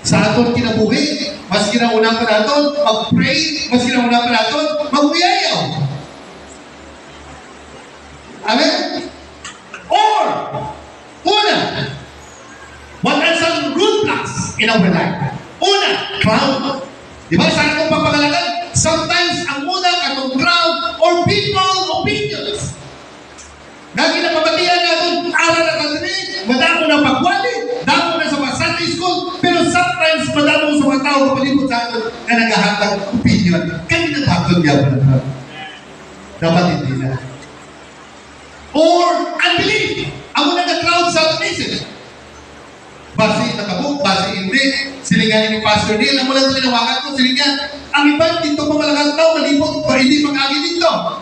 sa aton kinabuhi, mas kinauna pa natin mag-pray, mas kinauna pa natin mag-uyayaw. Amen? Or, una, what are some roadblocks in our life? Una, crowd. Diba sa atong papagalagan? Sometimes ang unang atong crowd or people opinions. Lagi na pabatian natin, aral na kanini, madamo na pagwali, damo na sa mga Sunday school, pero sometimes madamo sa mga tao kapalibot sa atin na naghahatag opinion. Kaya naghatag niya ba na dapat hindi na. Or unbelief. Amo na ka-crowd sa places. Base natabok, base hindi. Silingan ni Pastor Neil, amo lang tinawagan ko, silingan. Ang iba, dito pa malagang tao, malipot, hindi mag-agi dito.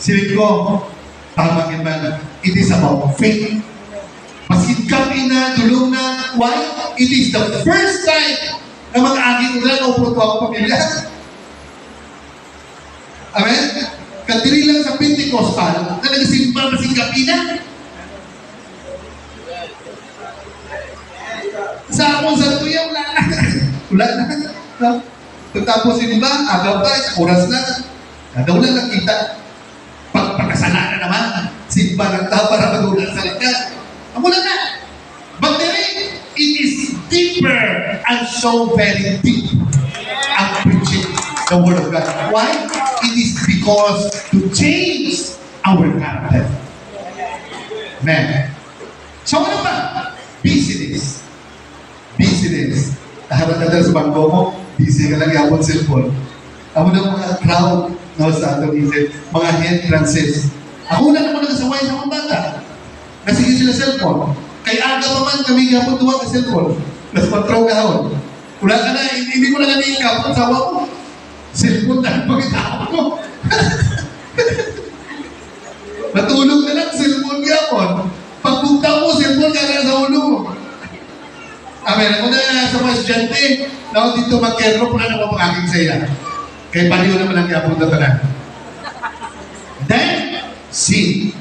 Siling ko, tama man, it is about faith. Masin kami na, tulong na, why? It is the first time na mag-agi ko lang, upo ako pamilya. Amen? Kadiri lang sa Pentecostal, na nagsimba masin kami na. Sa akong sa tuya, wala na. Wala na. No? Pagtapos yun ba, agaw ba, oras na. Agaw na nakita. Pagkasala na naman. Simba ng tao para magulang sa likat. Wala na. But then, it is deeper and so very deep ang preaching the Word of God. Why? It is because to change our character. Amen. So ano ba? Business. Business. Harap ka sa bangko mo, busy ka lang yapon cellphone. Ako na mga crowd na sa ato isip, mga entrances. Ako na naman nagkasaway sa mga bata. Nasige sila cellphone. Kaya aga pa man kami yapon tuwa ka cellphone. Plus patrol ka hawon. Wala ka na, hindi mo na kami ikapon sa mo. Cellphone na pagkatapon mo. Matulog na lang, cellphone yapon. Pagpunta mo, cellphone ka na sa ulo mo. Amen. Ako na sa mga estudyante, na ako dito mag-kerro, pula na mga aking saya. Kaya paliw naman ang yapon na tanan. Then, sin.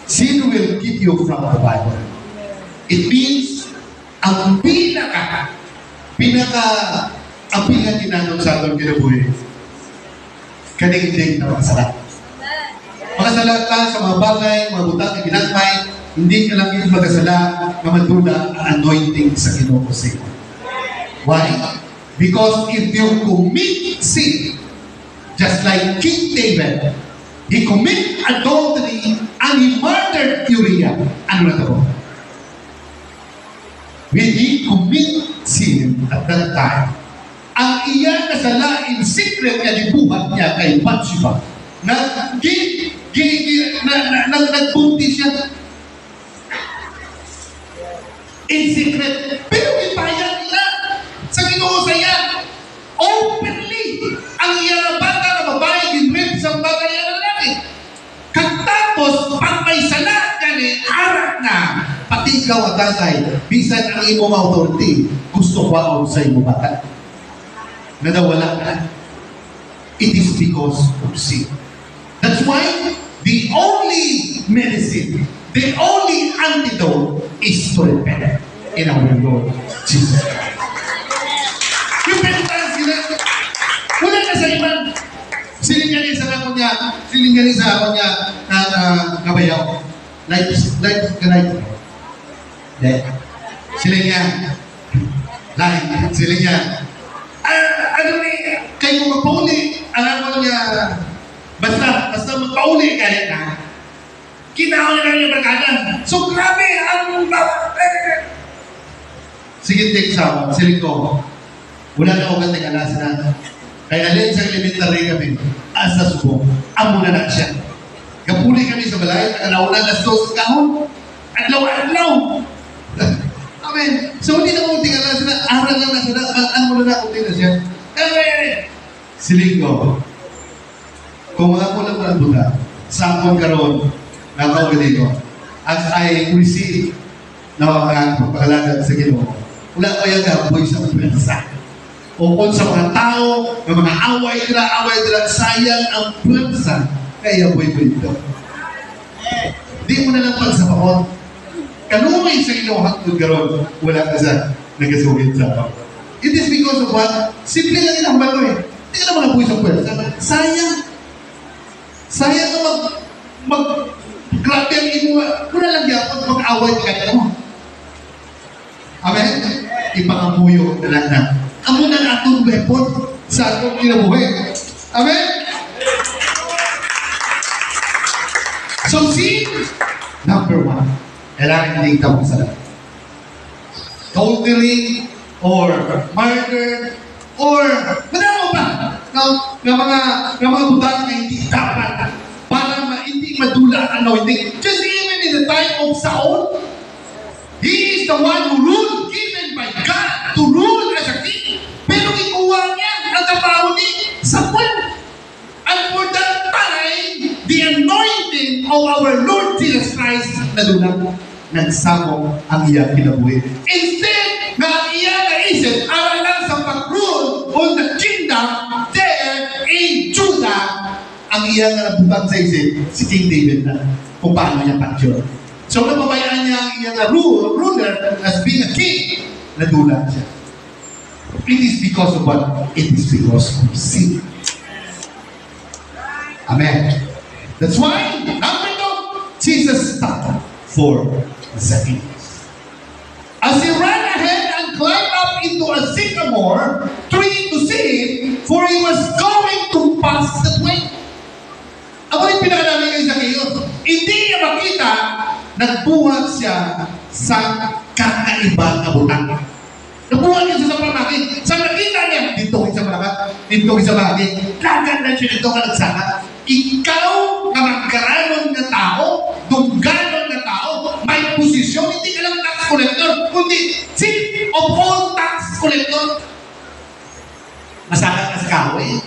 Sin will keep you from the Bible. It means, ang ang pinaka-tinanong sa atong kinabuhi, kaning-dig na makasalat. Makasalat ka sa mga bagay, mga butang na ginagmay, hindi ka lang yung magkasala na madula ang anointing sa Ginoo sa iyo. Why? Because if you commit sin, just like King David, he commit adultery and he murdered Uriah. Ano na ito? When he commit sin at that time, ang iyan na sala in secret na dibuhat niya kay Bathsheba, nagbunti siya in secret. Pero ipahayag nila sa Ginoo sa iya. Openly. Ang iya na bata na babae, ginrip sa bata niya na lalaki. Katapos, pag may sala gani, arak na. Pati ikaw at tatay, bisan ang imo authority, gusto ko sa imo bata. Nadawala ka. It is because of sin. That's why the only medicine, the only antidote is to repent in our Lord Jesus Christ. Repentance sila. Wala na sa iman. Silinganin sa ako niya kabayaw. Like. Silingan. Silingan. Ano ni, kayo magpauli. Alam mo niya, basta magpauli kaya na. Kinahon na yung barkada. So grabe ang sige, take sa siling ko. Wala na ako gandang alas na. Kaya alin sa elementary kami, asa subong, amo na siya. Kapuli kami sa balay, nakalaw na las dos kahon. Adlaw. Amen. So hindi na ako tingin alas na, aral lang na siya, amo na ako tingin na siya. Siling ko, kung ako lang walang buta, sa akong karoon, nakawili ko, as I receive na pagpakalagan sa Ginoo, wala ko yung gaboy sa pwersa. O kung sa mga tao, ng mga away nila, sayang ang pwersa, kaya boy ko ito. Di mo na lang pagsapakot. Kanumay sa Ginoo hangtod karoon, wala ka sa nagasuhin sa ako. It is because of what? Simple lang inambal ko eh. Hindi ka na mga boy sa pwersa. Sayang na grabe ang imo. Wala lang yapon, mag-away ka kanina mo. Amen? Ipangamuyo na lang na. Amo na natong weapon sa atong kinabuhi. Amen? So sin, number one, kailangan hindi ikaw sa lahat. Adultery, or murder, or madamo ba? Ng mga butang na hindi dapat para hindi madula ang anointing. Just even in the time of Saul. He is the one who ruled, given by God to rule as a king. Pero ikuha niya ang trabaho ni Samuel. And for that time, the anointing of our Lord Jesus Christ nadulang nagsamo ang iyang kinabuhi. Instead, na ang iyang naisip, aralan sa pag-rule on the kingdom there in Judah, ang iyang nabutang sa isip, si King David na, kung paano niya pag-yun. So, napabayaan niya ang iyang ruler as being a king, nadulang siya. It is because of what? It is because of sin. Amen. That's why, number 2, Jesus stopped for Zacchaeus. As he ran ahead and climbed up into a sycamore tree to see him, for he was going to pass that way. Ako yung pinakalamin kay Zacchaeus. Hindi niya makita, nagbuhat siya sa kakaibang kabutan. Nagbuhat niya sa supermarket. Sa nakita niya, dito sa malakat, dito sa malaki. Lagan siya dito ka nagsaka. Ikaw na magkaranon na tao, dungganon na tao, may posisyon, hindi ka lang tax collector, kundi chief of all tax collector. Masaka ka sa kaway.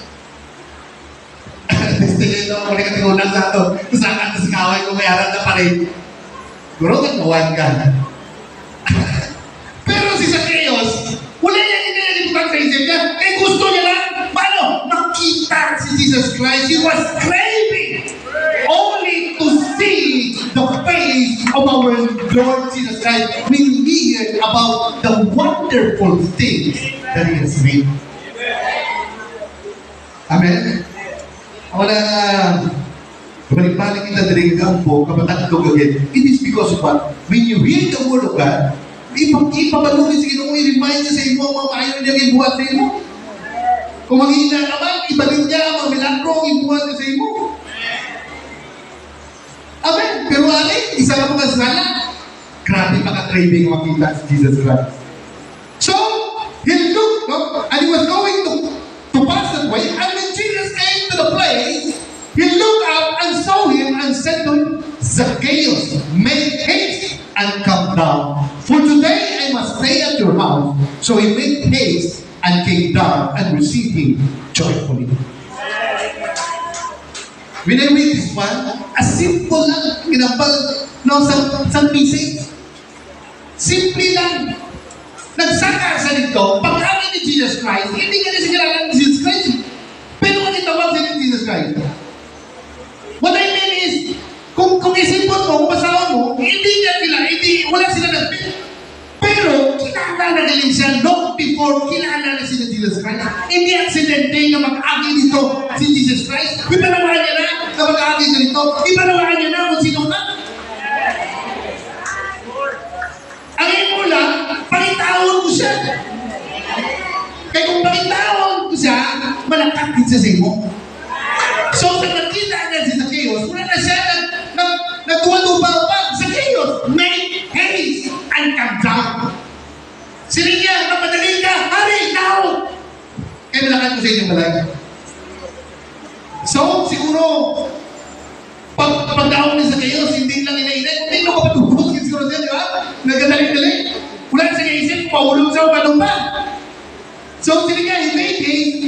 Tingin ito, kung nakatigunan sa ito, masaka ka sa kaway kung may aral na pa rin. Guro, nagkawan ka. Pero si Zacchaeus, wala niya inilibutan sa isip niya. Eh gusto niya lang, paano? Nakita si Jesus Christ. He was craving only to see the face of our Lord Jesus Christ when he heard about the wonderful things that He has made. Amen? Wala na, balik-balik kita dari kampo, kabataan ko gagawin. It is because of what? When you hear the word of God, ipabalungin sa Ginoo, i-remind niya sa imo ang mga maayon niyang ibuhat sa imo. Kung manghina ka man, ibalik niya ang mga milagro ang ibuhat niya sa imo. Amen. Pero isa na mga sala, grabe maka-craving makita si Jesus Christ. So, he looked, no? And he was going to pass that way, and when Jesus came to the place, he looked up and saw him and said to him, Zacchaeus, make haste and come down. For today I must stay at your house. So he made haste and came down and received him joyfully. When I read this one, a simple lang, ginambal, no, sa message. Simple lang. Nagsaka sa dito, pag-amin ni Jesus Christ, hindi ka na sigalalan ni Jesus Christ. Pero kung itawag sa ni Jesus Christ, what I mean is, kung isipon mo, kung basahan mo, wala sila nag-fit. Pero, kilala na galing siya long before kilala na sila Jesus Christ. Hindi aksidente na mag-agi dito si Jesus Christ. Ipanawaan niya na mag-agi siya dito. Ipanawaan niya na kung sino ka. Ang imo lang, pangitawon ko siya. Kaya kung pangitawon ko siya, malakat din siya sa imo. So, sa nakita niya si Zacchaeus, wala na siya nagduwa-duwa Zacchaeus, make haste and come down. Sinin niya, mapadali ka, hurry, now! Kaya malakat ko sa inyong malaki. So, siguro, pag-down ni Zacchaeus, hindi lang inainay, hindi mo kapatubos, siguro siya, di ba? Nagdadali-dali. Wala siya naisip, paulong sa upanong pa. So, sinin niya, he made haste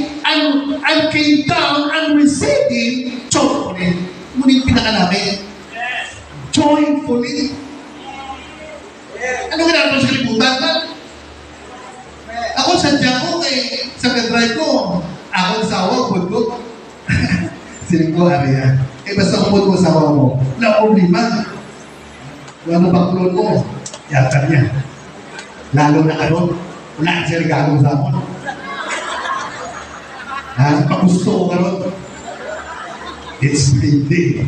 and came down and received him joyfully. Ngunit pinakalamin. Joyfully. Ano ginagawa sa kalibutan ba? Ako sadya ko sa kadrive ko. Ako sa awa, good ko. Siling ko, ano yan? Basta kumod mo sa awa mo. Wala problema. Wala mo baklon mo. Yata niya. Lalo na karon. Wala siya regalo sa awa. Pagusto ko karon. It's big day.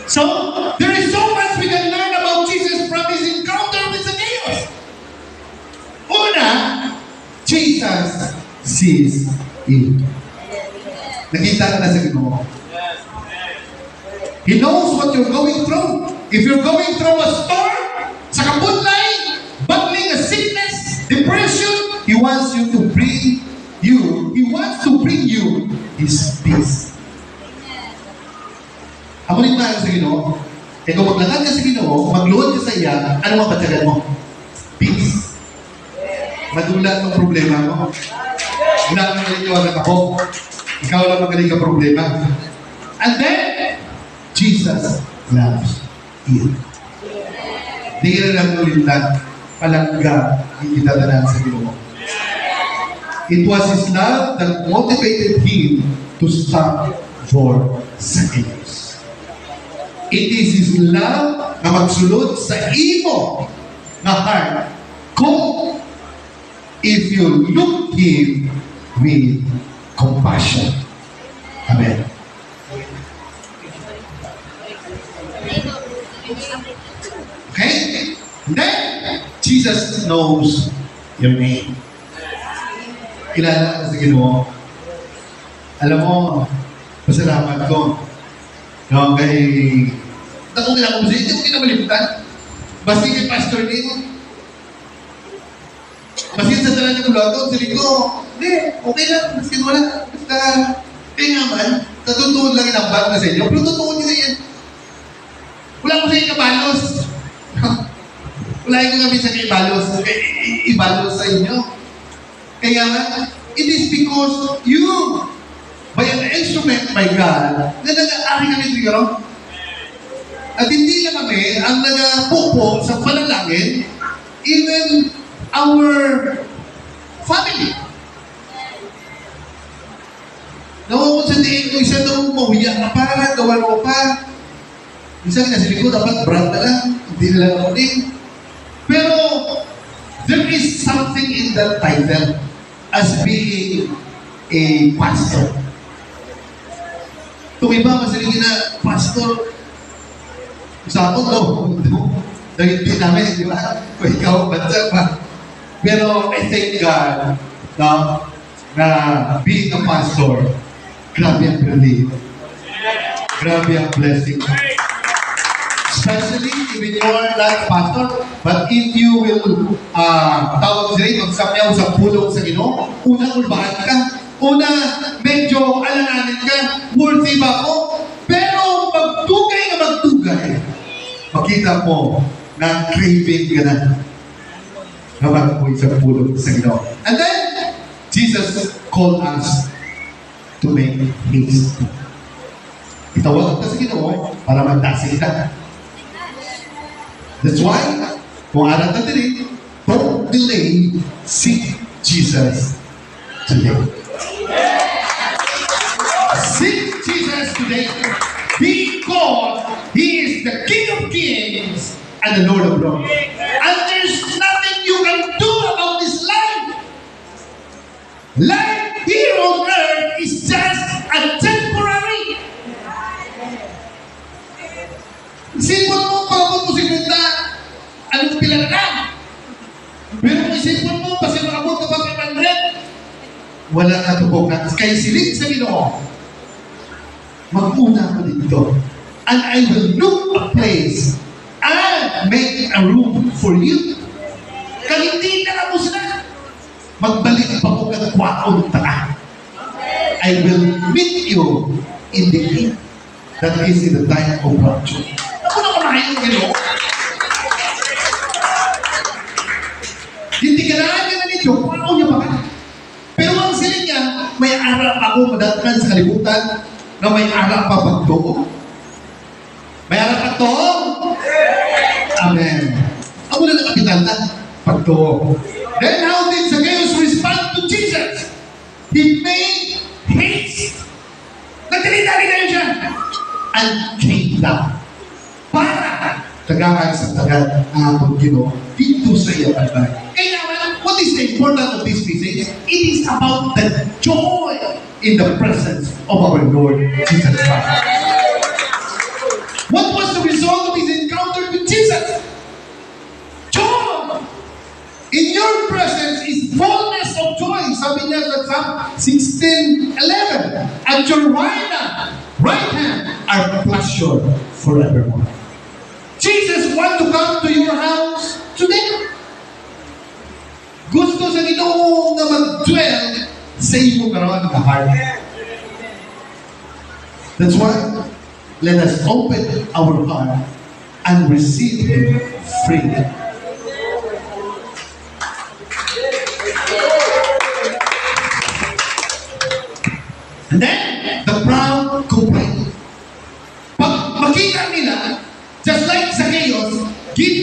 So, there is so much we can learn about Jesus from his encounter with Zacchaeus. Una, Jesus sees you. Nakita ka na sa Ginoo. He knows what you're going through. If you're going through a storm, sa kabutlay, battling a sickness, depression, He wants you to bring you, He wants to bring you His peace. Amo rin tayo sa Ginoo. Kaya kung maglakad ka sa Ginoo, magluhod ka sa iya, ano mapatyagan mo? Peace. Madula ng problema mo. Wala kang naliliwanag ako. Ikaw lang magaling ka problema. And then, Jesus loves you. Di ka na lang ulitan, palangga ang itatanan sa Ginoo. It was His love that motivated Him to stop for sacrifice. It is His love na magsulod sa imo na heart kung if you look Him with compassion. Amen. Okay? Then, Jesus knows your name. Kilala ka sa Ginoo. Alam mo, pasalamat ko. No, kay... Takong kilala ko siya, hindi ko kinamalimutan. Basta kay Pastor Nico. Basta sa talan ng loto, sabi ko, hindi, okay lang, basta wala. Basta, kaya nga man, natutuon lang yung bag na sa inyo, pero totoo nyo na yan. Wala ko sa inyo kabalos. Wala ko kami sa ibalos. Ibalos sa inyo. Kaya nga, it is because you, by an instrument by God, na nag-aari kami dito. At hindi lang kami ang nag-pupo sa panalangin, even our family. Nawawag sa tingin ko, isa daw mahuya ka pa, gawan mo pa. Minsan nasa likod, dapat brand na lang, hindi na lang ako din. Pero, there is something in that title as being a pastor. Itong iba, masaligin na, pastor, sa ako, dahil hindi namin, di ba? Kung ikaw, bansa pa. Pero, I thank God na being a pastor, grabe ang relief. Grabe ang blessing. Especially if you're not pastor, but if you will, tawag sila, magsamyaw sa pulong sa Ginoo, una ulbahan ka, una medyo alanganin ka, worthy ba ako? Pero magtugay na magtugay, makita mo na craving ka na na mag-uwi sa pulong sa Ginoo. And then, Jesus called us to make haste. Itawag ka sa Ginoo para magdasig ka. That's why, kung aral natin rin, don't delay, seek Jesus today. Seek Jesus today because He is the King of Kings and the Lord of Lords. And there's nothing you can do about this life. Life here on earth is just a temporary. Isipon mo, pagkabot mo si Gunda, anong pila na? Pero kung isipon mo, kasi makabot ka pa 500, wala ka tubukan. Kaya siling sa Ginoo, mag-una ko dito. And I will look a place and make a room for you. Kaya hindi na mo sila. Magbalik pa ko ka kwakong taka. I will meet you in the end. That is in the time of rapture. Ako na kumain ng Ginoo. Hindi ka na nito, kwako niya pa ka. Pero ang siling niya, may arap ako madatnan sa kalibutan na may arap pa pagtuo. May arap pa to? Amen. Ako na nakapitan na pagtuo. Then how did Zacchaeus respond to Jesus? He made haste. Nagdali-dali kayo dyan. And came down. Para tagaan sa tagal ang atong Ginoo dito sa iyang alay. Kaya what is the importance of this message? It is about the joy in the presence of our Lord Jesus Christ. What was the result of his encounter with Jesus? Joy! In your presence is fullness of joy. Sabi niya sa Psalm 16:11. At your right hand are pleasure forevermore. Jesus wants to come to your house today. Gusto sa Ginoo na mag-dwell sa imo karon nga heart. That's why let us open our heart and receive Him freely. And then, the proud complain. Pag makita nila, just like Zacchaeus,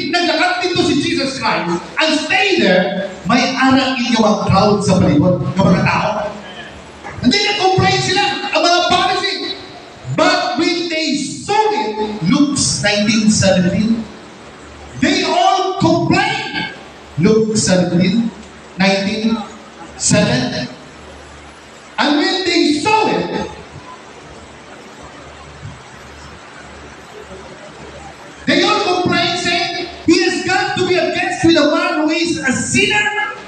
naglakad dito si Jesus Christ and stay there, may arang inyo ang crowd sa palibot ng mga tao. And then, nag-complain sila, ang mga Pharisee. But when they saw it, Luke 19:17, they all complained. Luke 17:19-7. And when they saw it, they all complained, saying, "He has got to be a guest with a man who is a sinner."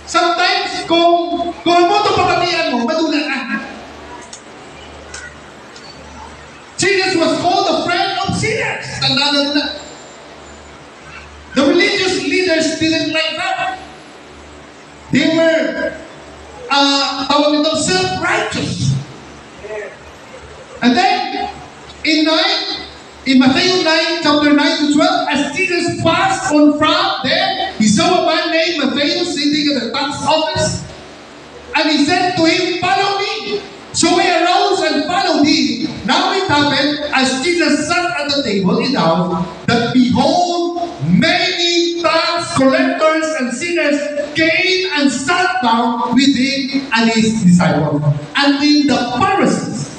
Sometimes, kung mo ito papatiyan mo, madula ka. Jesus was called a friend of sinners. Tandaan na. The religious leaders didn't like that. They were, self-righteous. And then, in Matthew 9, chapter 9-12, as Jesus passed on from there, he saw a man named Matthew sitting at the tax office. And he said to him, "Follow me." So he arose and followed him. Now it happened, as Jesus sat at the table in the house, that behold, many tax collectors and sinners came and sat down with him and his disciples. And when the Pharisees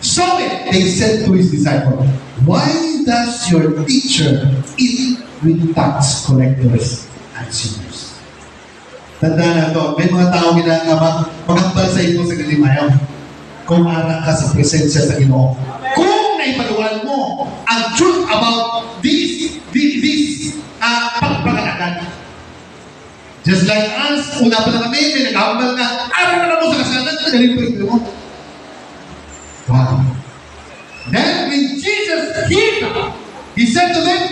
saw it, they said to his disciples, "Why does your teacher eat with tax collectors and sinners?" Tandaan na ito, may mga tao magambal sa iyo sa kalimayaw kung harap ka sa presensya sa Ginoo. Kung naipaluan mo ang truth about this pagpangalagan. Just like us, una pa lang kami, may nag-ahambal na, araw na mo sa kasalan, nagaling mo. Wow. Then when Jesus heard that, he said to them,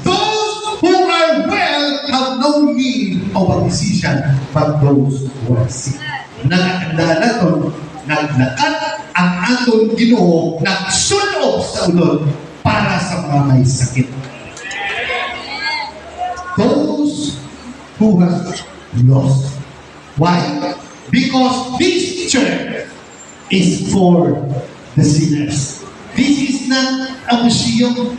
"Those who are well have no need of a physician, but those who are sick." Nagkakandaan na ito, naglakad ang atong Ginoo, nagsulob sa ulod para sa mga may sakit. Those who have lost. Why? Because this church is for the sinners. This is not a museum.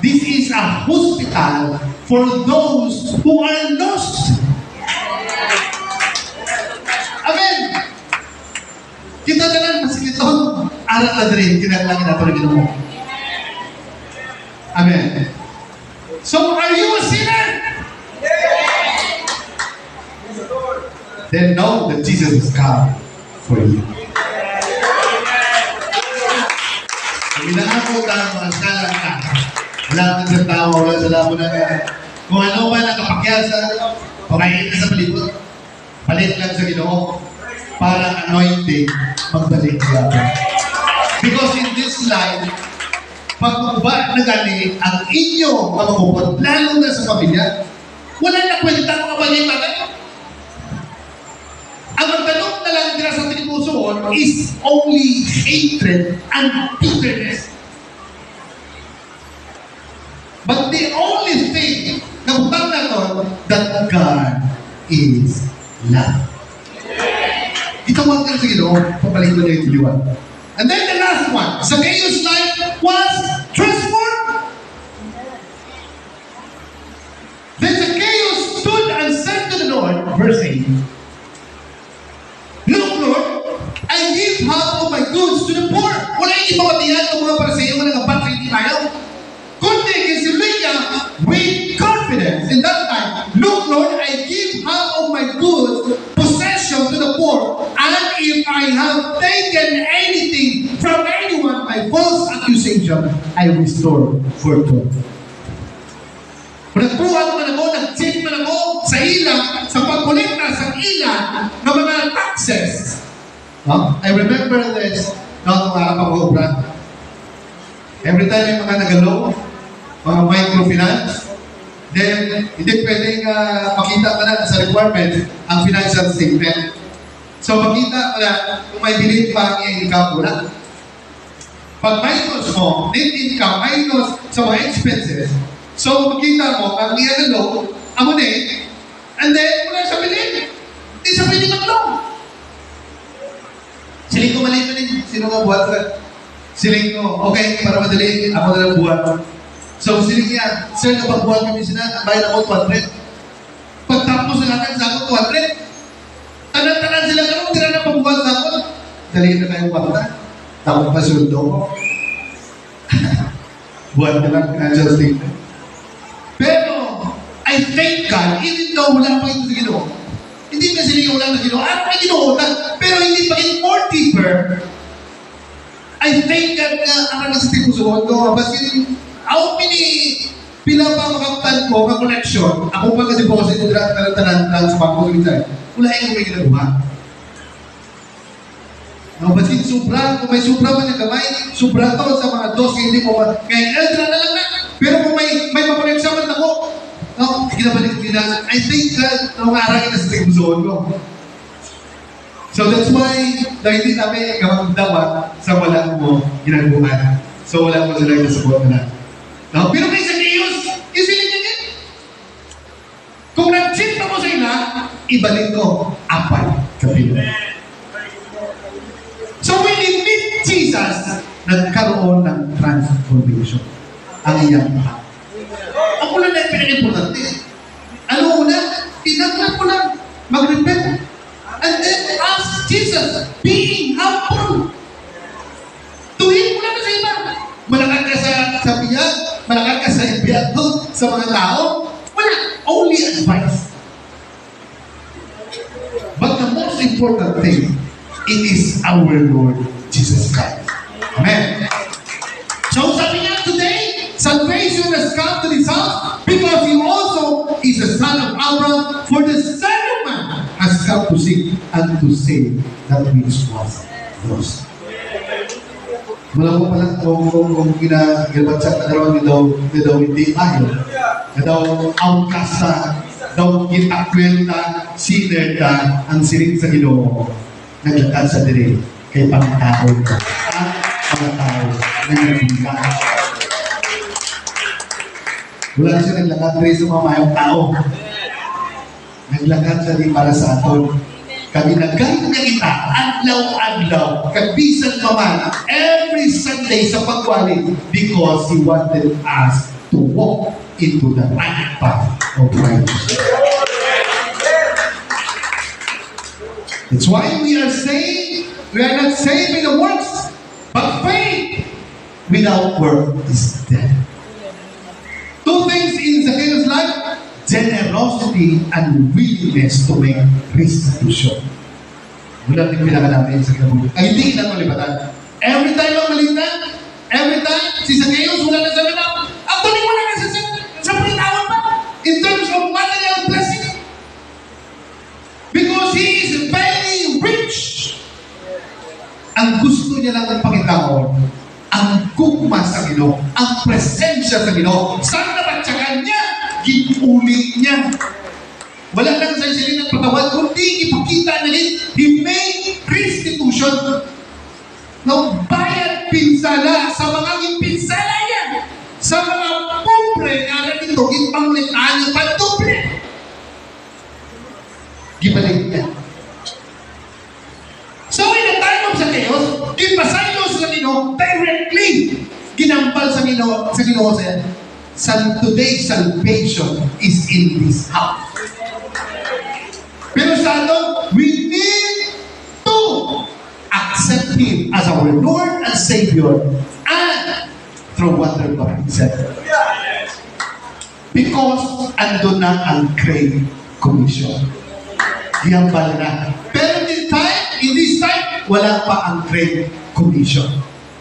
This is a hospital for those who are lost. Amen. Kita na lang masikit ito. Aral na rin. Kinaglangan na ito na Ginoo. Amen. So, are you a sinner? Then know that Jesus is come for you. Pag-inaako tayo mga salang ka. Wala kang sa tao, wala sa labo na kung ano man ang kapakyasa, pamayin ka sa palibot. Palit lang sa Ginoo para anointing magbalik siya. Because in this life, pag-uba na gani ang inyong mamamupot, lalo na sa pamilya, wala na kwenta mga bagay-bagay. Ang magtanong na lang nila sa tinusuon is only hatred and bitterness. But the only thing na utang na to, that God is love. Itawag ka sa Ginoo, papalitan niya yung tiliwan. And then the last one, Zacchaeus' life was transformed. Then Zacchaeus stood and said to the Lord, verse 8, "Look, Lord, I give half of my goods to the poor." Wala yung ipamatihan ng mga Pariseo na nagabat sa hindi tayo. Kundi kisiluya with confidence in that time, "Look, Lord, I give half of my goods, possession to the poor, and if I have taken anything from anyone by false accusation, I restore fourfold." Nagbuhat man ako, nag-check man ako sa ilang, sa pagkolekta sa ilang ng mga taxes. I remember this, noong makakapag-obra. Every time may mga nagalo, mga microfinance, then hindi pwedeng makita pa na sa requirement ang financial statement. So makita mo na kung may bilhin pa ang income mo na. Pag minus mo, net income, minus sa mga expenses, so makita mo ang iyang loan, amo na and then mula sa bilhin, hindi sa pwede mag-loan. Siling ko maliit na rin, sino nga buhat ka? Siling ko, okay, para madali, ako na lang buhat. So siling niya, sir, kapag buhat kami sila, bayad ako 200. Pagtapos na natin sa ako 200, tanan-tanan sila karon, tira na pagbuhat sa ako. Dali na kayo bata. Tapos pa sundo ko. Buhat ka lang, financial statement. Pero, I thank God, even though wala pa ito sa Ginoo. Hindi pa sila wala na Ginoo. Ano pa Ginoo? Pero hindi pa rin more deeper. I thank God na ang naman sa tipo suwag ko. Baskin, ako pila pa makaptan ko, mga connection. Ako pa kasi po kasi tanan sa bangko sa wala yung may ginagawa. No, baskin sobra, kung may sobra man yung gamay, sobra to sa mga dos, hindi mo kaya eltra na lang na. Pero kung may makoneksa man ako, no, ginabalik ko gina. I think nung arangin na sa tigbusoon ko. So that's why, hindi namin gawang dapat sa wala mo ginagawa. So wala mo sila yung support na. No? Pero kay Zacchaeus, isilin niya yan. Kung nag-chip na mo sa ila, ibalik ko 4 kapila. So when you meet Jesus, nagkaroon ng transformation ang iyang lahat. Ang una na yung pinag-importante. Ano una? Tinaglan mo lang. Mag-repent. And then ask Jesus, being humble. Tuhin mo lang sa iba. Malakad ka sa biyag, malakad ka sa ibiyag sa mga tao. Wala. Only advice. But the most important thing, it is our Lord Jesus Christ. Amen. So sabi niya today, salvation has come to this house because he also is a son of Abraham, for the Son of Man has come to seek and to save that which was lost. Mula po pala kung ginagabatsa na daw hindi tayo, na daw outcast na, daw gitakwenta, sinner ka, ang siring sa Ginoo, naglakad sa dire kay pangtao ka. At mga tao na nagbingka. Wala na siya naglakad rin sa mga mayang tao. Naglakad siya din para sa aton. Kami nagkaroon na kita, adlaw-adlaw, kabisan pa man, every Sunday sa pagwali, because He wanted us to walk into the right path of righteousness. That's why we are saying, we are not saved by the works, but faith without work is dead. Two things in Zacchaeus' life: generosity and willingness to make restitution. Wala din pinaka namin sa kabuhay. Ay, hindi na malibatan. Every time ang malitan, every time, si Zacchaeus, wala na sa linaw. Actually, wala na sa palitawan pa. In terms of material blessing. Because he is very rich. Ang gusto niya lang ng Panginoon, ang gugma sa Ginoo, ang presensya sa Ginoo. Saan nabatsagan niya? Ginulit niya. Wala lang sa silin ng patawad, kundi ipakita na rin, he made restitution. No, bayad pinsala sa mga impinsala niya. Sa mga pobre na ito, ipanglitaan ng pantubre. Gibalik niya. So in the time of Zacchaeus, ipasayos sa Ginoo directly. Ginampal sa Ginoo sa today's salvation is in this house. Pero sa atin, we need to accept Him as our Lord and Savior and through what the Bible said. Because andun na ang Great Commission. Giyambal na. Pero in this time, wala pa ang Great Commission.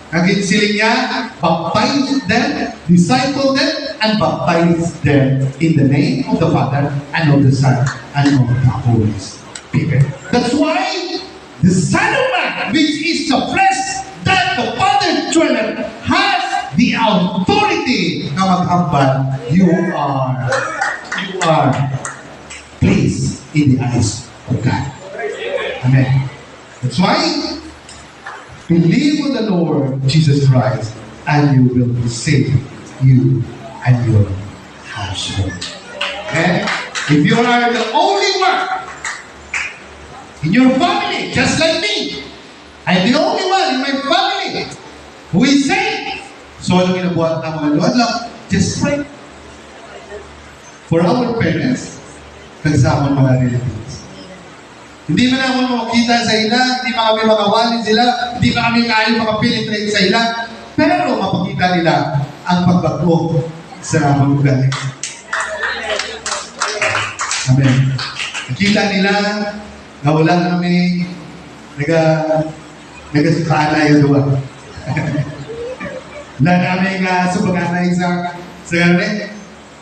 Naginsiling niya, baptize them, disciple them, and baptize them in the name of the Father, and of the Son, and of the Holy Spirit. That's why the Son of Man, which is the flesh that the Father dwelleth, has the authority na maghambal. You are placed in the eyes of God. Amen. That's why, believe on the Lord Jesus Christ, and you will be saved, you and your household. Okay? If you are the only one in your family, just like me, I'm the only one in my family who is saved. So, ano ginabuhat ng mga luwadlak? Just pray. For our parents, kasama mga relatives. Hindi man ako makakita sa ila, hindi pa kami makawali sila, hindi pa kami kaya makapenetrate sa ila, pero mapakita nila ang pagbago sa mga ugali. Amen. Nakita nila na wala na kami nagasukaan yung duwa. Wala namin subaganay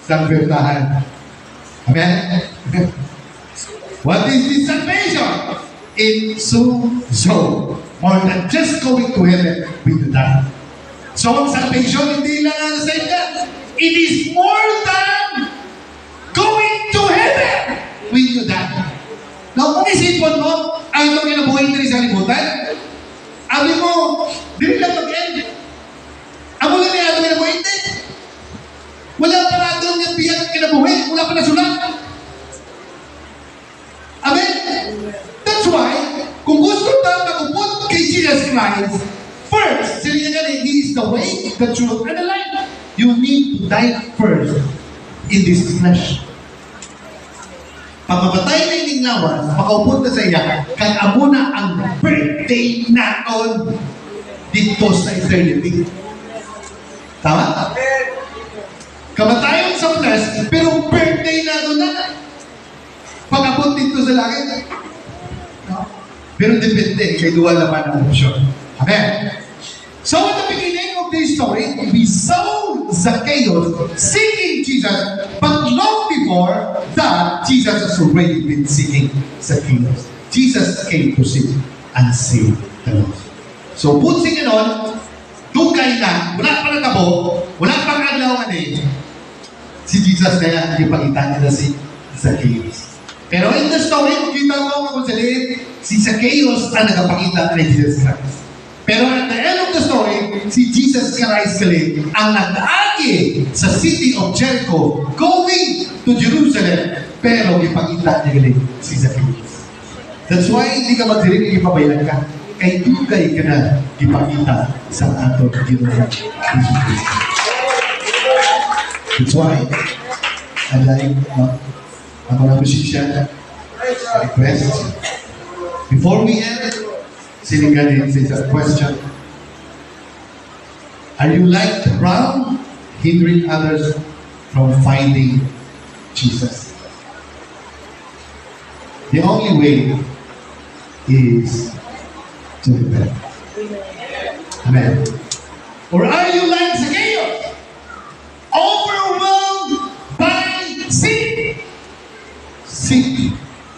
sa bertahan. Amen? What is this salvation? It's so more than just going to heaven with that. So, ang salvation, hindi lang sa ika. It is more than going to heaven with that. Now, kung isipon mo, ang itong kinabuhay na rin sa libutan, abi mo, di lang mag-end. Ang mga niya, ang kinabuhay hindi. Wala pa na doon yung biyak kinabuhay, wala pa na sulat. Amen? That's why, kung gusto tayo mag-upot kay Jesus Christ, first, sabi niya ganun, He is the way, the truth, and the life. You need to die first in this flesh. Pagpapatay na ining lawas, makaupot na sa iya, kaya amo na ang birthday naon dito sa eternity. Tama? Kamatayon sa flesh, pero birthday naon na. Pag-abot dito sa langit. Pero depende, kay duwa naman ang opsyon. Amen? So at the beginning of this story, we saw Zacchaeus seeking Jesus, but long before that, Jesus has already been seeking Zacchaeus. Jesus came to seek and save the lost. So punsing ganon, dugay na, wala pa natabo, wala pang adlaw si Jesus kaya ipakita niya na si Zacchaeus. Pero in the story, kita mo kung si Zacchaeus ang nagpakita kay Jesus Christ. Pero at the end of the story, si Jesus Christ kali ang nag-agi sa city of Jericho going to Jerusalem. Pero ipakita niya kali si Zacchaeus. That's why hindi ka magdirinig ipabayan ka. Kay dugay ka na ipakita sa ato Ginoong Jesus Christ. That's why I'd like ang mga musician request. Before we end, Siniganin says a question. Are you like the crowd, hindering others from finding Jesus? The only way is to repent. Amen. Or are you like Zacchaeus, overwhelmed by sin? Seek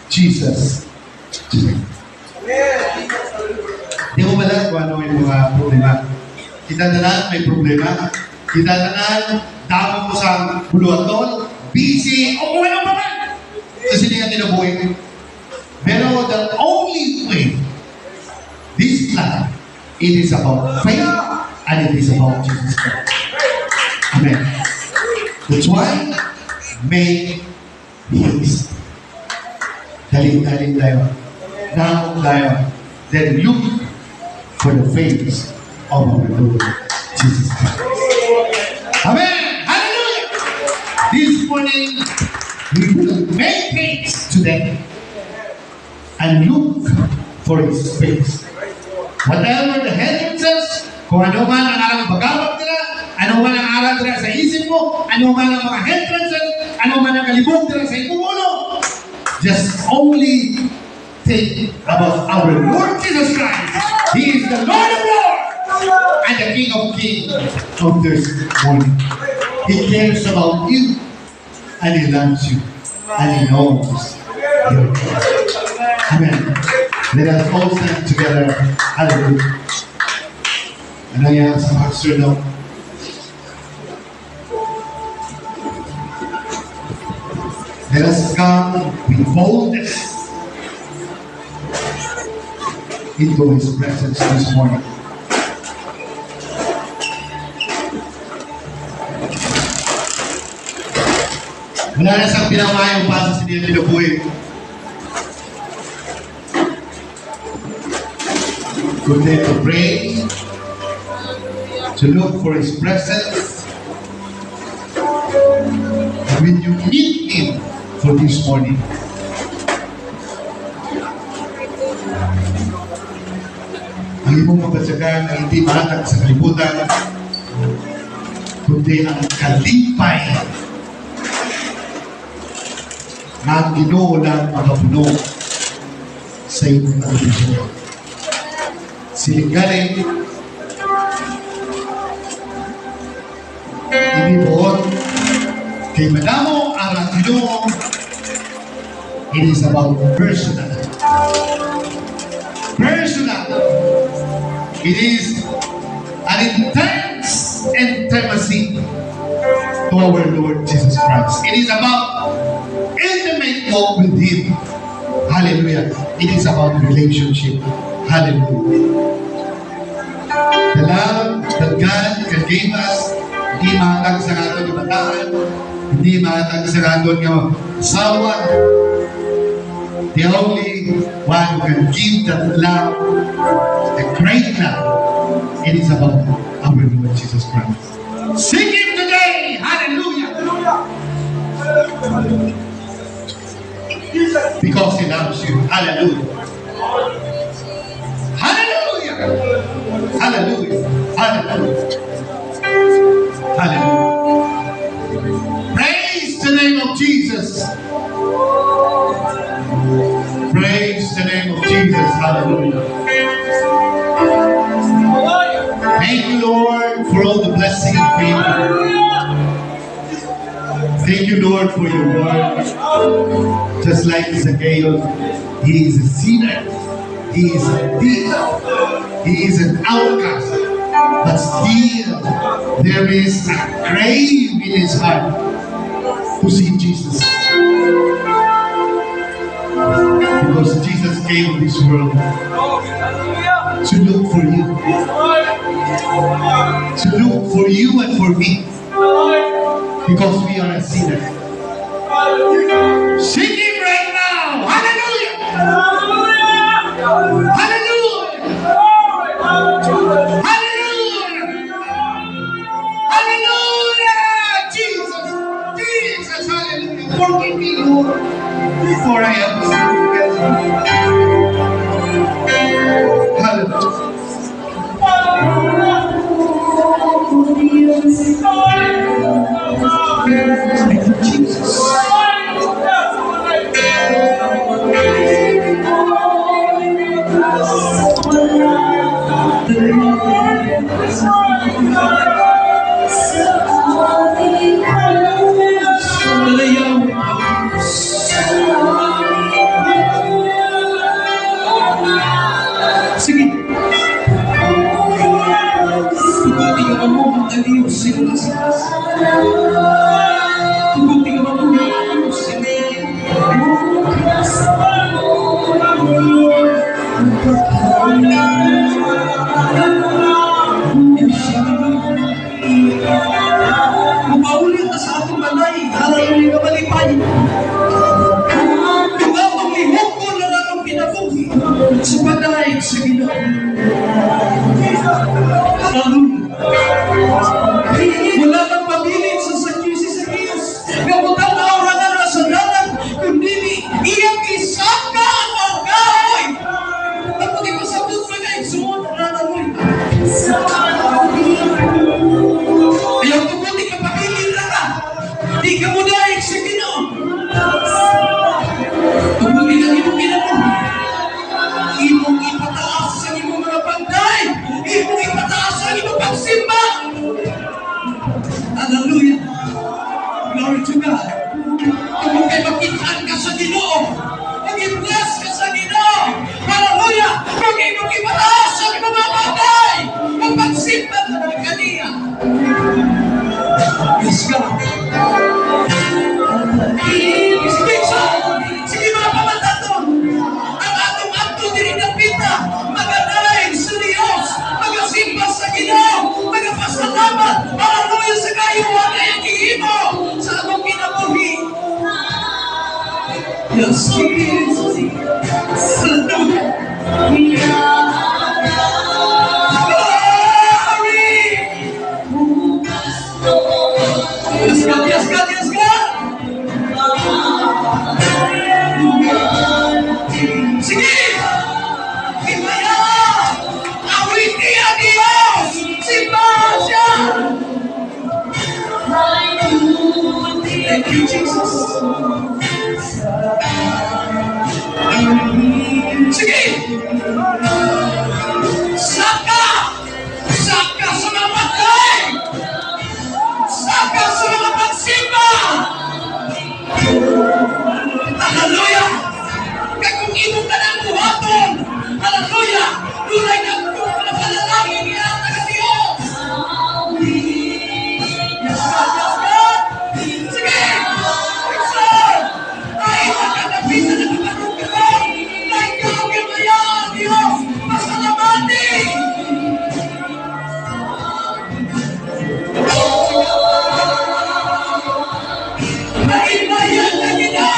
Jesus today. Di mo ba lang kung ano yung mga problema? Kita na lang may problema. Kita na lang damo mo sa buluaton, busy, o kung ano pa man. Kasi hindi natin nabuhay. Pero the only way, this life, it is about faith and it is about Jesus Christ. Amen. That's why, make haste. Daling-daling tayo. Nakakot tayo. Then look for the face of our Lord Jesus Christ. Amen! Hallelujah! This morning, we will make haste today and look for His face. Whatever the hindrances, kung ano man ang alam bagawag nila, ano man ang aral nila sa isip mo, ano man ang mga hindrances, ano man ang kalibog nila sa iyong ulo, just only think about our Lord Jesus Christ. He is the Lord of Lords and the King of Kings of this morning. He cares about you and He loves you and He knows your heart. Amen. Let us all stand together. Hallelujah. And I ask Pastor now. Let us come with boldness into His presence this morning. Wala na siyang pinamayang pa sa sinili na buhay. Kundi to pray, to look for His presence. When you need Him for this morning, ang imong mapasyagan ay hindi mahatag sa kalibutan, kundi ang kalipay na ang Ginoo lang makapuno sa imong atensyon. Silinganin, hindi buon, kay madamo ang Ginoo. It is about personal. Personal. It is an intense intimacy to our Lord Jesus Christ. It is about intimate walk with Him. Hallelujah. It is about relationship. Hallelujah. The love that God can give us, hindi mahatag sa aton ng bataan, hindi mahatag sa aton ng asawa. The only one who can give that love, the great love, it is about our Lord Jesus Christ. Seek Him today! Hallelujah! Because He loves you. Hallelujah! Hallelujah! Hallelujah! Hallelujah! Hallelujah! Praise the name of Jesus! Praise the name of Jesus. Hallelujah. Thank you, Lord, for all the blessing and favor. Thank you, Lord, for your word. Just like Zacchaeus, he is a sinner. He is a thief. He is an outcast. But still, there is a crave in his heart to see Jesus. Because Jesus came to this world to look for you. To look for you and for me. Because we are a sinner. Seek Him right now. Hallelujah! Hallelujah! Hallelujah! Hallelujah! Jesus! Jesus! Hallelujah! Forgive me, Lord, for I am Maulit na sa atong balay, halaluya ka malipay. Kung atong ihukon na atong pinabuhi sa balay sa Ginoo. Halaluya. Wala nang pabilin sa Zacchaeus. Gabutan na orangan na sa dalan, kundi iyang isaka ang magahoy. At pati ko sa buto na igsuon, halaluya. Ayaw ko kung di ka pabilin na ka. Di ka mo daig sa Ginoo. Tumuloy lang imong pinabuhi. Imong ipataas sa imong mga panday. Imong ipataas sa imong pagsimba. Hallelujah. Glory to God. Kung kay makitaan ka sa Ginoo, mag-i-bless ka sa Ginoo. Hallelujah. Kung imong ipataas sa imong mga panday, magpagsimba ka ng kaniya. Yes, God. Yes, Jesus. Hallelujah. Yes, God, yes, God, yes, God. Sige! Himaya! Awiti ang Diyos! Simba siya! Thank you, Jesus. Sige! Saka! Saka sa mga patay! Saka sa mga pagsimba! Hallelujah! Kung imo ka ng buhaton! Hallelujah! Tunay na kung napalalangin niya ang taga-Diyos! Yes, God, yes, God! Sige! Sir! Ay, magkakapitan na kamarong ka! Na ikaw kimaya, Diyos! Pasalamati! Naibayan na kita!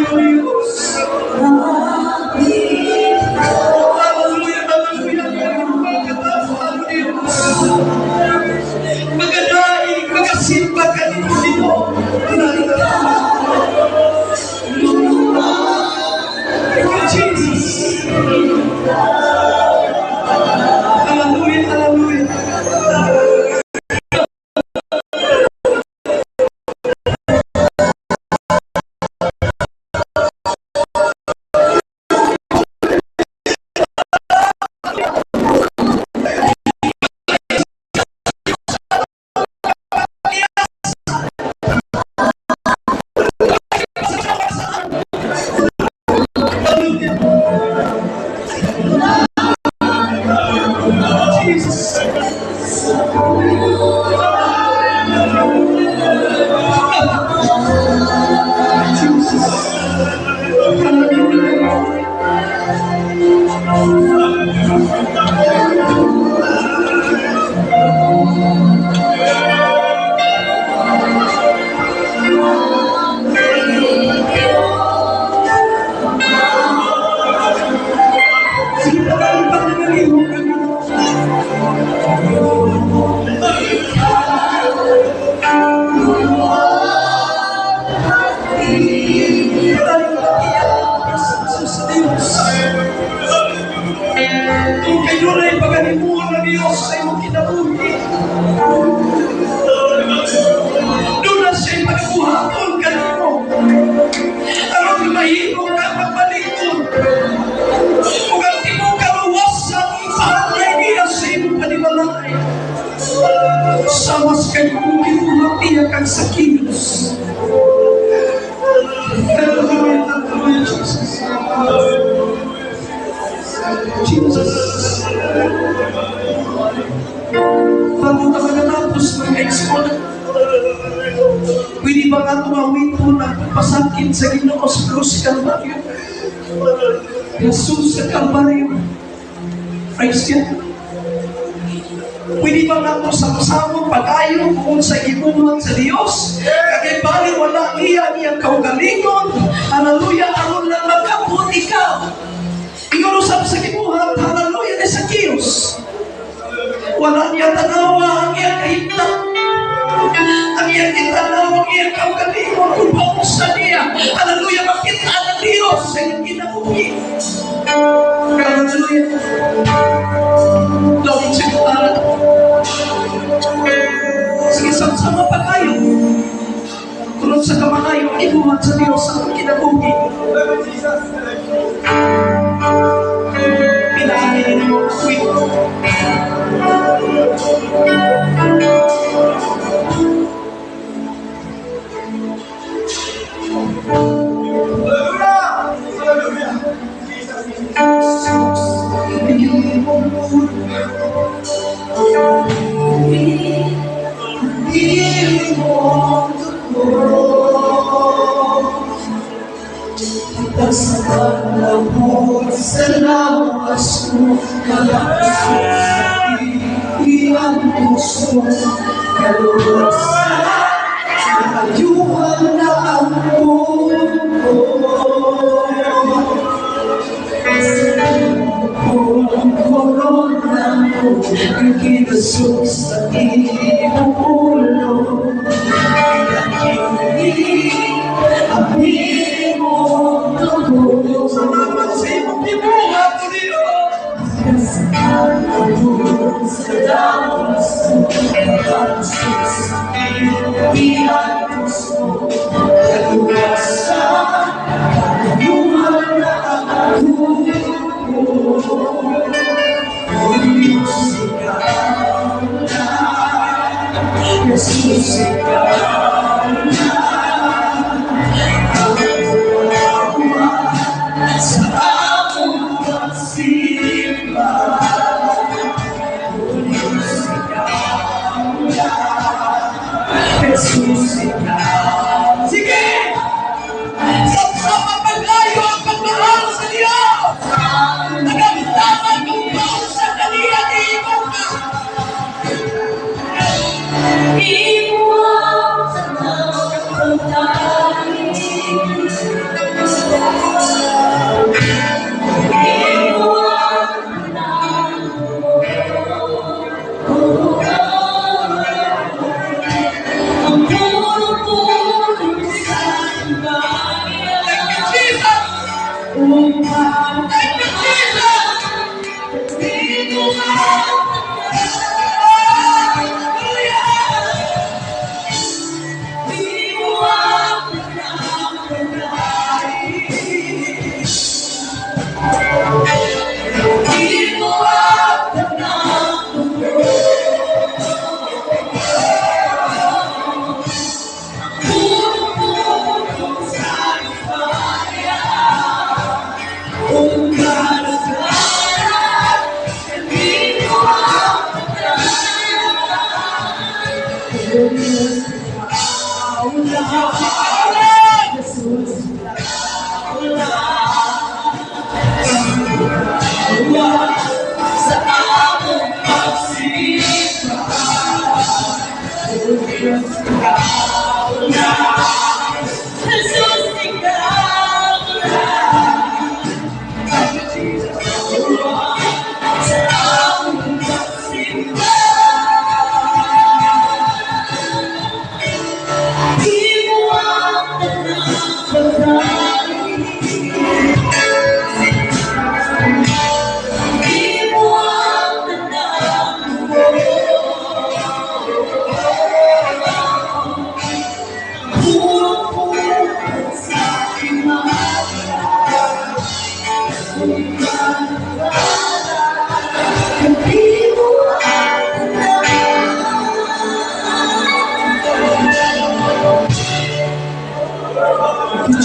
O Diyos. Hallelujah, hallelujah, hallelujah. Katapang Diyos. Magadaig, magasimba ka nito dito. Thank you, Jesus. Hallelujah, hallelujah. Kung kayo rin paganimuhan ng Diyos sa iyong kinabuhi, doon na siya'y pagbuhaton kanino. Aron mahimo ka magbalikod. Kung ang timong kaluwas sa ipahalay niya sa iyong panimalay. Samas kayo kung kinuha tiyak ang sakilos. Hallelujah, hallelujah, Jesus. Jesus. Bago ka magatapos ng export, pwede ba nga tumawin po na pasakit sa Ginoo sa krus Kalbaryo? Jesus sa Kalbaryo. Praise God. Pwede ba nga po sa masamang pag-ayo kung sa ibuhat sa Diyos? Kagay bali wala niyang kaugalingon. Hallelujah, aron lang magkapot ikaw. Ikaw usap sa kibuhat, hallelujah, ni Zacchaeus. Wala niya tanawa ang iyang kahitna. Ang iyang kitanawa, ang iyang kaugalingon, kung pausa niya, hallelujah, makita ng Diyos sa iyong kinabuhi. Hallelujah. Lord, sigurado. Sige, sama pa kayo. Tulad sa kamakayo, ibuhat sa Diyos ang kinabuhi. Pinahingin mo ang kwit. Sa lawas mo, kalapos mo sa iyan gusto, kaluwas sa kayuhan na ang mundo. Kung korona mo, kikilusok sa iyong ulo, kinakinig ang iyong dugo. Salamat sa iyong ibuhat o Diyos. Sa lawas mo, kalapos sa iyan gusto, kaluwas sa kayuhan na ang mundo. Jesus, ikaw na sa among pagsimba. Jesus, ikaw na. Jesus, ikaw. Sige! Sa mapaglayo ang pagmahal sa Diyos! Nagamdaman kong baon sa kanila ni Ibo ka! Ibuhat sa pagkain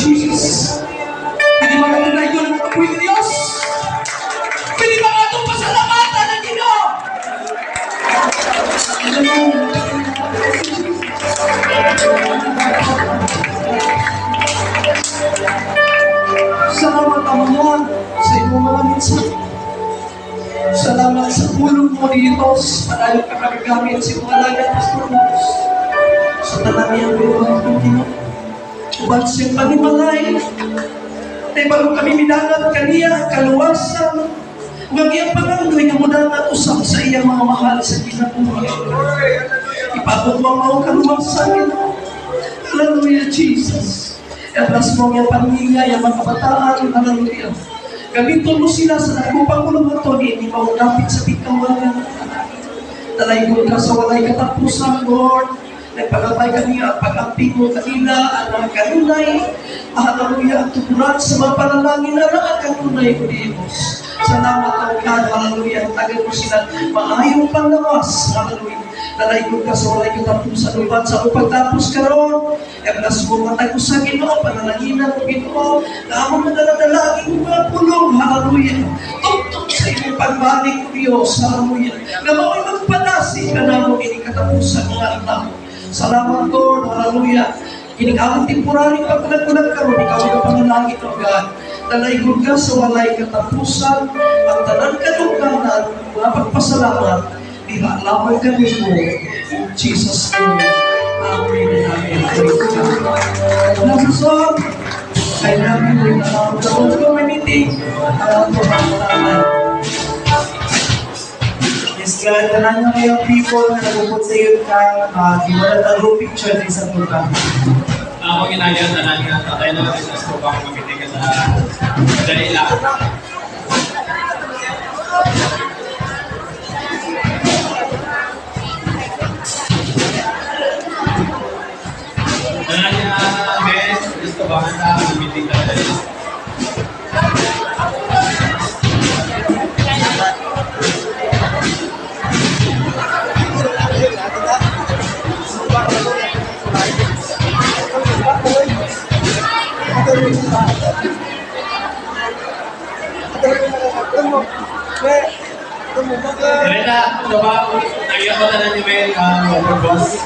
Jesus. Pwede ba natin na idol ng apoy ng Diyos? Pwede ba natin pasalamatan ng Ginoo? Salamat Ama sa iyong mga minsan. Salamat sa tulong mo dito sa padayon ka nagagamit sa mga lagat Pastor Rose. Sa tanan niyang buhay ng Ginoo. Uban siyang panimalay. Tay bago kami minangat kaniya, kaluwasan. Ug iyang pangandoy nga mudangat usab sa iyang mga mahal sa kinabuhi. Ipabot mo ang mga kaluwasan. Hallelujah, Jesus. Atras mo ang pamilya, yung mga kabataan, hallelujah. Gamiton mo sila sa nagupang kulungaton, hindi maunapit sa pikawalan. Talaygod ka sa walay katapusan, Lord. Nagpagabay kami at pag-amping mo kanila at ang kanunay. Hallelujah, at tukuran sa mga panalangin na ang kanunay ko, Diyos. Salamat ang God, hallelujah. Tagal mo sila maayong panglawas, hallelujah. Talaygod ka sa walay katapusan, upat sa pagtapos ka ron. Eblas mo matay ko sa Ginoo, panalaginan mo Ginoo, na among nadaladalagin mo mga pulong, hallelujah. Tugtog sa iyong pagbalik ko Diyos, hallelujah. Na mao'y magpadasi ka na mo inikatapusan mga ilang. Salamat Lord, hallelujah. Kinikawang temporary pagkulag-kulag ka ron, ikaw ang panalangin o God. Talaygod ka sa walay katapusan, ang tanan kadungkanan, mga pagpasalamat, lamang kami mo. In Jesus' name. Amen and amen. Praise God. Last song. I love you. The whole community. Yes, God, tanan nyo ngayong people na nagupot sa iyo ka, di mo na talo picture din sa program. Ako ginagawa na natin ang tatay na natin sa skobang magkitigan sa Dalila. Nananya, guys, gusto ba ang meeting na Dalila? Rita, coba, nagyan ko na lang yung may boss.